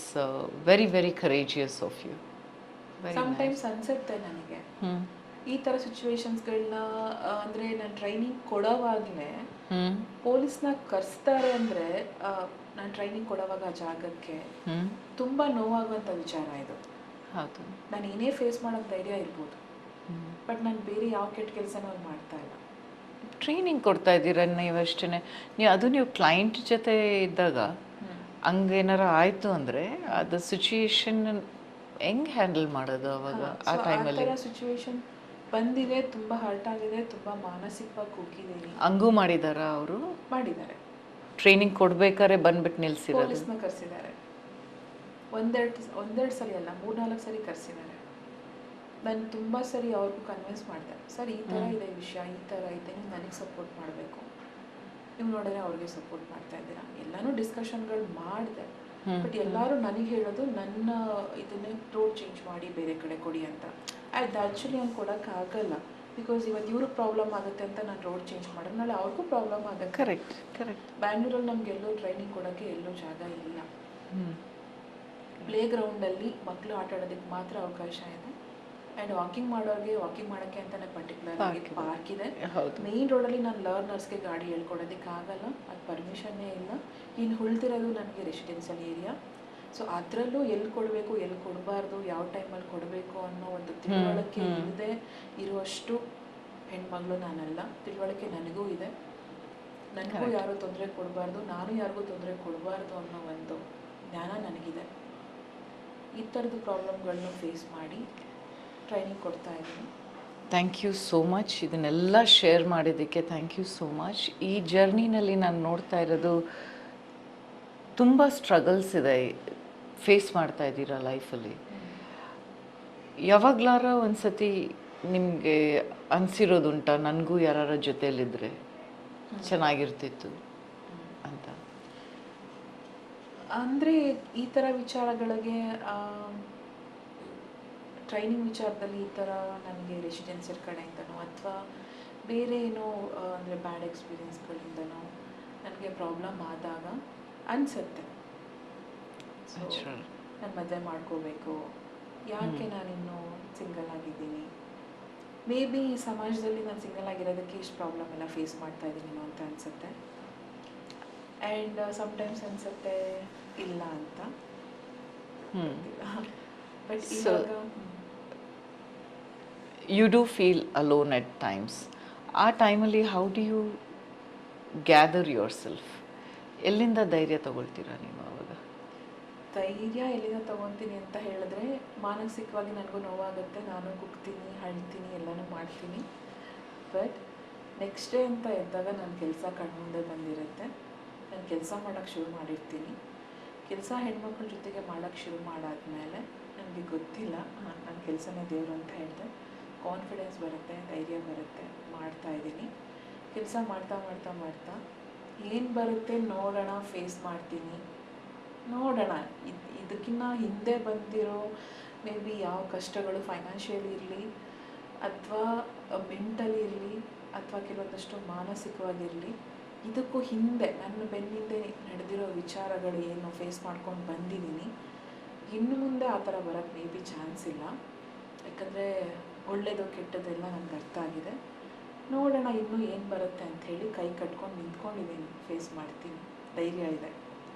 very very courageous of you. Sometimes ಅನ್ಸುತ್ತೆ ನನಗೆ ಈ ಥರ ಸಿಚುವೇಶನ್ಸ್ಗಳನ್ನ, ಅಂದರೆ ನಾನು ಟ್ರೈನಿಂಗ್ ಕೊಡೋವಾಗಲೇ ಪೊಲೀಸ್ನ ಕರೆಸ್ತಾರೆ ಅಂದರೆ, ನಾನು ಟ್ರೈನಿಂಗ್ ಕೊಡೋವಾಗ ಆ ಜಾಗಕ್ಕೆ ತುಂಬ ನೋವಾಗುವಂಥ ವಿಚಾರ ಇದು. ಹೌದು, ನಾನು ಏನೇ ಫೇಸ್ ಮಾಡೋಕ್ಕೆ ಧೈರ್ಯ ಇರ್ಬೋದು, ಬಟ್ ನಾನು ಬೇರೆ ಯಾವ ಕೆಟ್ಟ ಕೆಲಸನೂ ಅಲ್ಲಿ ಮಾಡ್ತಾ ಇಲ್ಲ. ಟ್ರೈನಿಂಗ್ ಕೊಡ್ತಾ ಇದ್ದೀರ ನೀವಷ್ಟೇ. ನೀವು ಕ್ಲೈಂಟ್ ಜೊತೆ ಇದ್ದಾಗ ಹಂಗೇನಾರ ಆಯಿತು ಅಂದರೆ ಅದು ಸಿಚುಯೇಷನ್ ಹೆಂಗೆ ಹ್ಯಾಂಡಲ್ ಮಾಡೋದು ಅವಾಗ? ಆ ಟೈಮಲ್ಲಿ ಸಿಚುವೇಶನ್ ಬಂದಿದೆ, ತುಂಬ ಹರ್ಟ್ ಆಗಿದೆ, ತುಂಬ ಮಾನಸಿಕವಾಗಿ ಕುಗ್ಗಿದ್ದೀನಿ. ಹಂಗೂ ಮಾಡಿದಾರ ಅವರು? ಮಾಡಿದ್ದಾರೆ. ಟ್ರೈನಿಂಗ್ ಕೊಡ್ಬೇಕಾದ್ರೆ ಬಂದ್ಬಿಟ್ಟು ನಿಲ್ಸಿದ್ದಾರೆ, ಪೊಲೀಸ್ನ ಕರೆಸಿದ್ದಾರೆ. ಒಂದೆರಡು ಸರಿ ಅಲ್ಲ, 3-4 ಸರಿ ಕರೆಸಿದ್ದಾರೆ. ನಾನು ತುಂಬ ಸರಿ ಅವ್ರಿಗೂ ಕನ್ವಿನ್ಸ್ ಮಾಡಿದೆ, ಸರ್ ಈ ಥರ ಇದೆ ವಿಷಯ, ಈ ಥರ ಇದೆ, ನೀವು ನನಗೆ ಸಪೋರ್ಟ್ ಮಾಡಬೇಕು, ನೀವು ನೋಡಿದ್ರೆ ಅವ್ರಿಗೆ ಸಪೋರ್ಟ್ ಮಾಡ್ತಾ ಇದ್ದೀರಾ, ಎಲ್ಲನೂ ಡಿಸ್ಕಷನ್ಗಳು ಮಾಡಿದೆ. ಬಟ್ ಎಲ್ಲರೂ ನನಗೆ ಹೇಳೋದು ನನ್ನ ಇದನ್ನೇ ರೋಡ್ ಚೇಂಜ್ ಮಾಡಿ ಬೇರೆ ಕಡೆ ಕೊಡಿ ಅಂತ. ಅದು ಆ್ಯಕ್ಚುಲಿ ಹಂಗೆ ಕೊಡೋಕ್ಕಾಗಲ್ಲ, ಬಿಕಾಸ್ ಇವತ್ತು ಇವ್ರಿಗೆ ಪ್ರಾಬ್ಲಮ್ ಆಗುತ್ತೆ ಅಂತ ನಾನು ರೋಡ್ ಚೇಂಜ್ ಮಾಡಿದ್ರೆ ನಾಳೆ ಅವ್ರಿಗೂ ಪ್ರಾಬ್ಲಮ್ ಆಗುತ್ತೆ. Correct correct. ಬ್ಯಾಂಗ್ಳೂರಲ್ಲಿ ನಮ್ಗೆ ಎಲ್ಲೂ ಟ್ರೈನಿಂಗ್ ಕೊಡೋಕ್ಕೆ ಎಲ್ಲೂ ಜಾಗ ಇಲ್ಲ. ಪ್ಲೇ ಗ್ರೌಂಡಲ್ಲಿ ಮಕ್ಕಳು ಆಟ ಆಡೋದಕ್ಕೆ ಮಾತ್ರ ಅವಕಾಶ ಇದೆ. ಆ್ಯಂಡ್ ವಾಕಿಂಗ್ ಮಾಡೋರಿಗೆ ವಾಕಿಂಗ್ ಮಾಡೋಕ್ಕೆ ಅಂತಲೇ ಪರ್ಟಿಕ್ಯುಲರ್ ಆಗಿ ಪಾರ್ಕ್ ಇದೆ. ಮೇನ್ ರೋಡಲ್ಲಿ ನಾನು ಲರ್ನರ್ಸ್ಗೆ ಗಾಡಿ ಹೇಳ್ಕೊಡೋದಕ್ಕೆ ಆಗಲ್ಲ, ಅದು ಪರ್ಮಿಷನ್ನೇ ಇಲ್ಲ. ಇನ್ನು ಉಳ್ದಿರೋದು ನನಗೆ ರೆಸಿಡೆನ್ಷಿಯಲ್ ಏರಿಯಾ. ಸೊ ಅದರಲ್ಲೂ ಎಲ್ಲಿ ಕೊಡಬೇಕು, ಎಲ್ಲಿ ಕೊಡಬಾರ್ದು, ಯಾವ ಟೈಮಲ್ಲಿ ಕೊಡಬೇಕು ಅನ್ನೋ ಒಂದು ತಿಳುವಳಿಕೆ ಇಲ್ಲದೆ ಇರುವಷ್ಟು ಹೆಣ್ಮಗಳು ನಾನಲ್ಲ. ತಿಳುವಳಿಕೆ ನನಗೂ ಇದೆ, ನನಗೂ ಯಾರೂ ತೊಂದರೆ ಕೊಡಬಾರ್ದು, ನಾನು ಯಾರಿಗೂ ತೊಂದರೆ ಕೊಡಬಾರ್ದು ಅನ್ನೋ ಒಂದು ಜ್ಞಾನ ನನಗಿದೆ. ಈ ಥರದ್ದು ಪ್ರಾಬ್ಲಮ್ಗಳನ್ನ ಫೇಸ್ ಮಾಡಿ ಟ್ರೈನಿಂಗ್ ಕೊಡ್ತಾ ಇದ್ದೀನಿ. ಥ್ಯಾಂಕ್ ಯು ಸೋ ಮಚ್, ಇದನ್ನೆಲ್ಲ ಶೇರ್ ಮಾಡಿದ್ದಕ್ಕೆ ಥ್ಯಾಂಕ್ ಯು ಸೋ ಮಚ್. ಈ ಜರ್ನಿನಲ್ಲಿ ನಾನು ನೋಡ್ತಾ ಇರೋದು ತುಂಬ ಸ್ಟ್ರಗಲ್ಸ್ ಇದೆ, ಫೇಸ್ ಮಾಡ್ತಾ ಇದ್ದೀರಾ ಲೈಫಲ್ಲಿ. ಯಾವಾಗಲಾರ ಒಂದು ಸತಿ ನಿಮಗೆ ಅನಿಸಿರೋದುಂಟಾ ನನಗೂ ಯಾರ ಜೊತೆಯಲ್ಲಿದ್ದರೆ ಚೆನ್ನಾಗಿರ್ತಿತ್ತು ಅಂತ? ಅಂದರೆ ಈ ಥರ ವಿಚಾರಗಳಿಗೆ, ಟ್ರೈನಿಂಗ್ ವಿಚಾರದಲ್ಲಿ ಈ ಥರ ನನಗೆ ರೆಸಿಡೆನ್ಸಿಯಲ್ ಕಡೆಯಿಂದನೋ ಅಥವಾ ಬೇರೆ ಏನೋ ಅಂದರೆ ಬ್ಯಾಡ್ ಎಕ್ಸ್ಪೀರಿಯನ್ಸ್ಗಳಿಂದನೋ ನನಗೆ ಪ್ರಾಬ್ಲಮ್ ಆದಾಗ ಅನಿಸುತ್ತೆ, ಸೊ ನಾನು ಮದುವೆ ಮಾಡ್ಕೋಬೇಕು, ಯಾಕೆ ನಾನಿನ್ನೂ ಸಿಂಗಲ್ ಆಗಿದ್ದೀನಿ, ಮೇ ಬಿ ಈ ಸಮಾಜದಲ್ಲಿ ನಾನು ಸಿಂಗಲ್ ಆಗಿರೋದಕ್ಕೆ ಇಷ್ಟು ಪ್ರಾಬ್ಲಮ್ ಎಲ್ಲ ಫೇಸ್ ಮಾಡ್ತಾ ಇದ್ದೀನೋ ಅಂತ ಅನಿಸುತ್ತೆ. ಆ್ಯಂಡ್ ಸಮ್ಟೈಮ್ಸ್ ಅನಿಸುತ್ತೆ ಇಲ್ಲ ಅಂತ. ಬಟ್ ಇವಾಗ you do feel alone at times. ಆ ಟೈಮಲ್ಲಿ how do you gather yourself? ಎಲ್ಲಿಂದ ಧೈರ್ಯ ತಗೊಳ್ತೀರಾ ನೀವು ಅವಾಗ? ಧೈರ್ಯ ಎಲ್ಲಿಂದ ತೊಗೊತೀನಿ ಅಂತ ಹೇಳಿದ್ರೆ, ಮಾನಸಿಕವಾಗಿ ನನಗೂ ನೋವಾಗುತ್ತೆ, ನಾನು ಕುಗ್ತೀನಿ, ಅಳ್ತೀನಿ, ಎಲ್ಲನೂ ಮಾಡ್ತೀನಿ. ಬಟ್ ನೆಕ್ಸ್ಟ್ ಡೇ ಅಂತ ಎದ್ದಾಗ ನನ್ನ ಕೆಲಸ ಕಣ್ಮುಂದೆ ಬಂದಿರುತ್ತೆ. ನಾನು ಕೆಲಸ ಮಾಡೋಕ್ಕೆ ಶುರು ಮಾಡಿರ್ತೀನಿ. ಕೆಲಸ ಹೆಣ್ಮಕ್ಳ ಜೊತೆಗೆ ಮಾಡೋಕ್ಕೆ ಶುರು ಮಾಡಾದ್ಮೇಲೆ ನನಗೆ ಗೊತ್ತಿಲ್ಲ, ನನ್ನ ಕೆಲಸನೇ ದೇವರು ಅಂತ ಹೇಳಿದೆ, ಕಾನ್ಫಿಡೆನ್ಸ್ ಬರುತ್ತೆ, ಧೈರ್ಯ ಬರುತ್ತೆ, ಮಾಡ್ತಾಯಿದ್ದೀನಿ. ಕೆಲಸ ಮಾಡ್ತಾ ಮಾಡ್ತಾ ಮಾಡ್ತಾ ಏನು ಬರುತ್ತೆ ನೋಡೋಣ, ಫೇಸ್ ಮಾಡ್ತೀನಿ, ನೋಡೋಣ. ಇದಕ್ಕಿಂತ ಹಿಂದೆ ಬಂದಿರೋ ಮೇ ಬಿ ಯಾವ ಕಷ್ಟಗಳು ಫೈನಾನ್ಷಿಯಲಿ ಇರಲಿ ಅಥವಾ ಮೆಂಟಲಿ ಇರಲಿ ಅಥವಾ ಕೆಲವೊಂದಷ್ಟು ಮಾನಸಿಕವಾಗಿರಲಿ, ಇದಕ್ಕೂ ಹಿಂದೆ ನನ್ನ ಬೆನ್ನಿಂದೆ ನಡೆದಿರೋ ವಿಚಾರಗಳು ಏನು ಫೇಸ್ ಮಾಡ್ಕೊಂಡು ಬಂದಿದ್ದೀನಿ, ಇನ್ನು ಮುಂದೆ ಆ ಥರ ಬರೋಕ್ಕೆ ಮೇ ಬಿ ಚಾನ್ಸ್ ಇಲ್ಲ. ಯಾಕಂದರೆ ಒಳ್ಳೆಯದು ಕೆಟ್ಟದ್ದೆಲ್ಲ ನನಗೆ ಅರ್ಥ ಆಗಿದೆ. ನೋಡೋಣ ಇನ್ನೂ ಏನು ಬರುತ್ತೆ ಅಂಥೇಳಿ ಕೈ ಕಟ್ಕೊಂಡು ನಿಂತ್ಕೊಂಡಿದ್ದೀನಿ, ಫೇಸ್ ಮಾಡ್ತೀನಿ, ಧೈರ್ಯ ಇದೆ.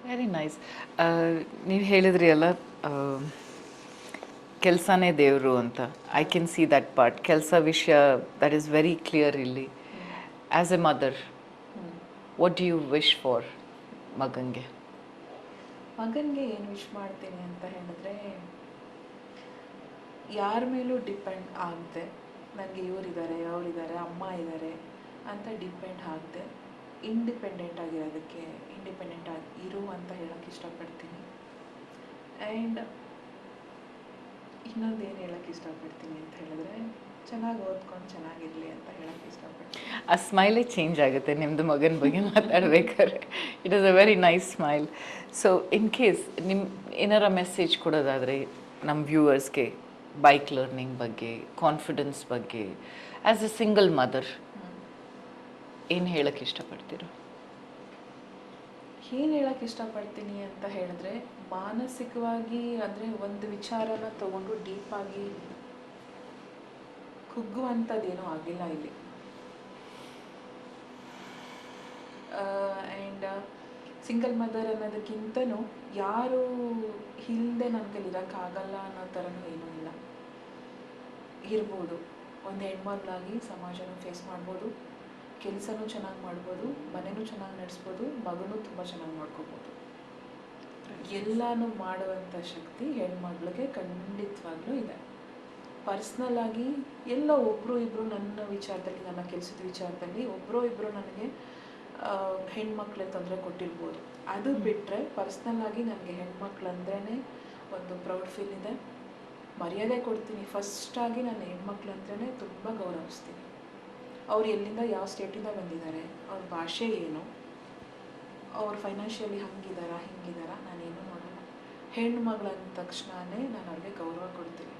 Very nice. ನೀವು ಹೇಳಿದ್ರಿ ಅಲ್ಲ, ಕೆಲಸನೇ ದೇವರು ಅಂತ. I can see that part. ಕೆಲಸ ವಿಷಯ ದಟ್ ಈಸ್ ವೆರಿ ಕ್ಲಿಯರ್ ಇಲ್ಲಿ. As a mother, what do you wish for ಮಗನಿಗೆ? ಮಗನಿಗೆ ಏನು ವಿಶ್ ಮಾಡ್ತೀನಿ ಅಂತ ಹೇಳಿದ್ರೆ, ಯಾರ ಮೇಲೂ ಡಿಪೆಂಡ್ ಆಗದೆ, ನನಗೆ ಇವರಿದ್ದಾರೆ, ಅವರಿದ್ದಾರೆ, ಅಮ್ಮ ಇದ್ದಾರೆ ಅಂತ ಡಿಪೆಂಡ್ ಆಗದೆ ಇಂಡಿಪೆಂಡೆಂಟ್ ಆಗಿರೋದಕ್ಕೆ, ಇಂಡಿಪೆಂಡೆಂಟ್ ಆಗಿ ಇರು ಅಂತ ಹೇಳೋಕ್ಕೆ ಇಷ್ಟಪಡ್ತೀನಿ. ಆ್ಯಂಡ್ ಇನ್ನೊಂದು ಏನು ಹೇಳೋಕ್ಕೆ ಇಷ್ಟಪಡ್ತೀನಿ ಅಂತ ಹೇಳಿದ್ರೆ, ಚೆನ್ನಾಗಿ ಓದ್ಕೊಂಡು ಚೆನ್ನಾಗಿರಲಿ ಅಂತ ಹೇಳೋಕ್ಕೆ ಇಷ್ಟಪಡ್ತೀನಿ. ಆ ಸ್ಮೈಲೇ ಚೇಂಜ್ ಆಗುತ್ತೆ ನಿಮ್ಮದು ಮಗನ ಬಗ್ಗೆ ಮಾತಾಡ್ಬೇಕಾದ್ರೆ. It is a very nice smile. So in case ನಿಮ್ಮ ಏನಾರ ಮೆಸೇಜ್ ಕೊಡೋದಾದರೆ ನಮ್ಮ ವ್ಯೂವರ್ಸ್ಗೆ ಬೈಕ್ ಲರ್ನಿಂಗ್ ಬಗ್ಗೆ, ಕಾನ್ಫಿಡೆನ್ಸ್ ಬಗ್ಗೆ, ಆ್ಯಸ್ ಎ ಸಿಂಗಲ್ ಮದರ್ ಏನು ಹೇಳೋಕ್ಕೆ ಇಷ್ಟಪಡ್ತೀರೋ? ಏನು ಹೇಳೋಕ್ಕೆ ಇಷ್ಟಪಡ್ತೀನಿ ಅಂತ ಹೇಳಿದ್ರೆ, ಮಾನಸಿಕವಾಗಿ ಅಂದರೆ ಒಂದು ವಿಚಾರನ ತಗೊಂಡು ಡೀಪಾಗಿ ಕುಗ್ಗುವಂಥದ್ದೇನೂ ಆಗಿಲ್ಲ ಇಲ್ಲಿ. ಆ್ಯಂಡ್ ಸಿಂಗಲ್ ಮದರ್ ಅನ್ನೋದಕ್ಕಿಂತನೂ ಯಾರು ಇಲ್ಲದೆ ನನಗೆ ಇರೋಕ್ಕಾಗಲ್ಲ ಅನ್ನೋ ಥರನೂ ಏನೂ ಇಲ್ಲ. ಇರ್ಬೋದು, ಒಂದು ಹೆಣ್ಮಗಳಾಗಿ ಸಮಾಜನೂ ಫೇಸ್ ಮಾಡ್ಬೋದು, ಕೆಲಸನೂ ಚೆನ್ನಾಗಿ ಮಾಡ್ಬೋದು, ಮನೆಯೂ ಚೆನ್ನಾಗಿ ನಡೆಸ್ಬೋದು, ಮಗನೂ ತುಂಬ ಚೆನ್ನಾಗಿ ಮಾಡ್ಕೋಬೋದು. ಎಲ್ಲನೂ ಮಾಡುವಂಥ ಶಕ್ತಿ ಹೆಣ್ಮಗಳಿಗೆ ಖಂಡಿತವಾಗ್ಲೂ ಇದೆ. ಪರ್ಸ್ನಲ್ಲಾಗಿ ಎಲ್ಲೋ ಒಬ್ಬರು ಇಬ್ಬರು ನನ್ನ ವಿಚಾರದಲ್ಲಿ, ನನ್ನ ಕೆಲಸದ ವಿಚಾರದಲ್ಲಿ ಒಬ್ಬರೋ ಇಬ್ಬರು ನನಗೆ ಹೆಣ್ಮಕ್ಳೇ ತೊಂದರೆ ಕೊಟ್ಟಿರ್ಬೋದು. ಅದು ಬಿಟ್ಟರೆ ಪರ್ಸ್ನಲ್ಲಾಗಿ ನನಗೆ ಹೆಣ್ಮಕ್ಳಂದ್ರೇ ಒಂದು ಪ್ರೌಡ್ ಫೀಲ್ ಇದೆ, ಮರ್ಯಾದೆ ಕೊಡ್ತೀನಿ. ಫಸ್ಟಾಗಿ ನನ್ನ ಹೆಣ್ಮಕ್ಳಂದ್ರೇ ತುಂಬ ಗೌರವಿಸ್ತೀನಿ. ಅವ್ರು ಎಲ್ಲಿಂದ, ಯಾವ ಸ್ಟೇಟಿಂದ ಬಂದಿದ್ದಾರೆ, ಅವ್ರ ಭಾಷೆ ಏನು, ಅವ್ರು ಫೈನಾನ್ಷಿಯಲಿ ಹಂಗಿದಾರ ಹಿಂಗಿದಾರ, ನಾನೇನು ನೋಡೋಲ್ಲ. ಹೆಣ್ಮಗಳು ಅಂದ ತಕ್ಷಣವೇ ನಾನು ಅವ್ರಿಗೆ ಗೌರವ ಕೊಡ್ತೀನಿ,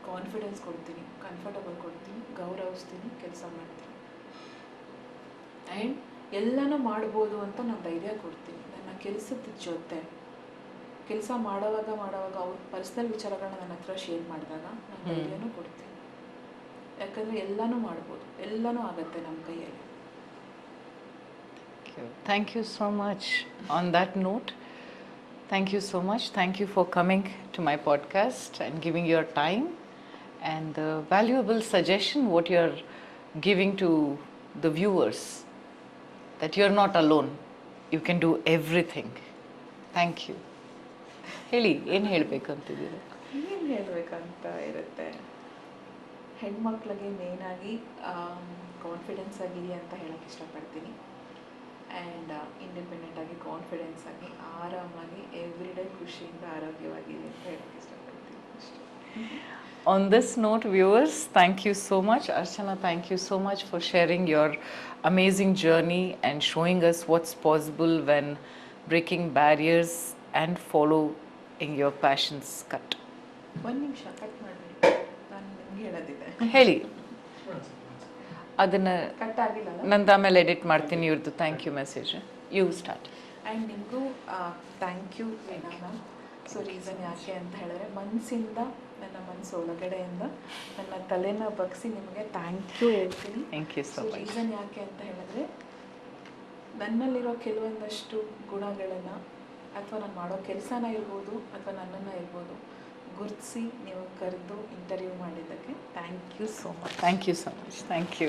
ಕಾನ್ಫಿಡೆನ್ಸ್ ಕೊಡ್ತೀನಿ, ಕಂಫರ್ಟಬಲ್ ಕೊಡ್ತೀನಿ, ಗೌರವಿಸ್ತೀನಿ, ಕೆಲಸ ಮಾಡ್ತೀನಿ. ಆ್ಯಂಡ್ ಎಲ್ಲನೂ ಮಾಡ್ಬೋದು ಅಂತ ನಾನು ಧೈರ್ಯ ಕೊಡ್ತೀನಿ. ನನ್ನ ಕೆಲಸದ ಜೊತೆ ಕೆಲಸ ಮಾಡೋವಾಗ ಅವ್ರ ಪರ್ಸ್ನಲ್ ವಿಚಾರಗಳನ್ನ ನನ್ನ ಹತ್ರ ಶೇರ್ ಮಾಡಿದಾಗ ನಾನು ಧೈರ್ಯನೂ ಕೊಡ್ತೀನಿ. ಯಾಕಂದರೆ ಎಲ್ಲನೂ ಮಾಡ್ಬೋದು, ಎಲ್ಲನೂ ಆಗುತ್ತೆ ನಮ್ಮ ಕೈಯಲ್ಲಿ. Thank you so much. On that note, thank you so much. Thank you for coming to my podcast and giving your time and the valuable suggestion what you're giving to the viewers, that you're not alone. You can do everything. Thank you. ಹೇಳಿ, ಏನು ಹೇಳಬೇಕಂತಿದ್ದೀರಾ? ಏನು ಹೇಳಬೇಕಂತ ಇರುತ್ತೆ, ಹೆಣ್ಮಕ್ಳಿಗೆ ಮೇಯ್ನಾಗಿ confidence ಆಗಿರಿ ಅಂತ ಹೇಳೋಕ್ಕೆ ಇಷ್ಟಪಡ್ತೀನಿ. ಆ್ಯಂಡ್ ಇಂಡಿಪೆಂಡೆಂಟಾಗಿ, ಕಾನ್ಫಿಡೆನ್ಸ್ ಆಗಿ, ಆರಾಮಾಗಿ, ಎವ್ರಿಡೇ ಖುಷಿಯಿಂದ ಆರೋಗ್ಯವಾಗಿರಿ ಅಂತ ಹೇಳೋಕ್ಕೆ ಇಷ್ಟಪಡ್ತೀನಿ ಅಷ್ಟೇ. On this note, viewers, thank you so much. Archana, thank you so much for sharing your amazing journey and showing us what's possible when breaking barriers and following your passions. Cut. ಒಂದು ನಿಮಿಷ cut ಮಾಡಬೇಡಿ, ನಾನು ನಿಮ್ಗೆ ಹೇಳೋದಿದೆ. ಹೇಳಿ, ಅದನ್ನು cut ಆಗಿಲ್ಲ, ನಂದು ಆಮೇಲೆ ಎಡಿಟ್ ಮಾಡ್ತೀನಿ ಇವ್ರದ್ದು thank you message. You start. And ನಿಮಗೂ thank you Veena. So reason ಯಾಕೆ ಅಂತ ಹೇಳಿದ್ರೆ, ಮನಸ್ಸಿಂದ, ನನ್ನ ಮನಸ್ಸು ಒಳಗಡೆಯಿಂದ ನನ್ನ ತಲೆನ ಬಗ್ಸಿ ನಿಮಗೆ ಥ್ಯಾಂಕ್ ಯು ಹೇಳ್ತೀನಿ. Thank you so much. Reason ಯಾಕೆ ಅಂತ ಹೇಳಿದ್ರೆ, ನನ್ನಲ್ಲಿರೋ ಕೆಲವೊಂದಷ್ಟು ಗುಣಗಳನ್ನು ಅಥವಾ ನಾನು ಮಾಡೋ ಕೆಲಸನ ಇರ್ಬೋದು ಅಥವಾ ನನ್ನನ್ನು ಇರ್ಬೋದು ಗುರುತಿಸಿ ನೀವು ಕರೆದು ಇಂಟರ್ವ್ಯೂ ಮಾಡಿದ್ದಕ್ಕೆ thank you so much. Thank you so much. Thank you.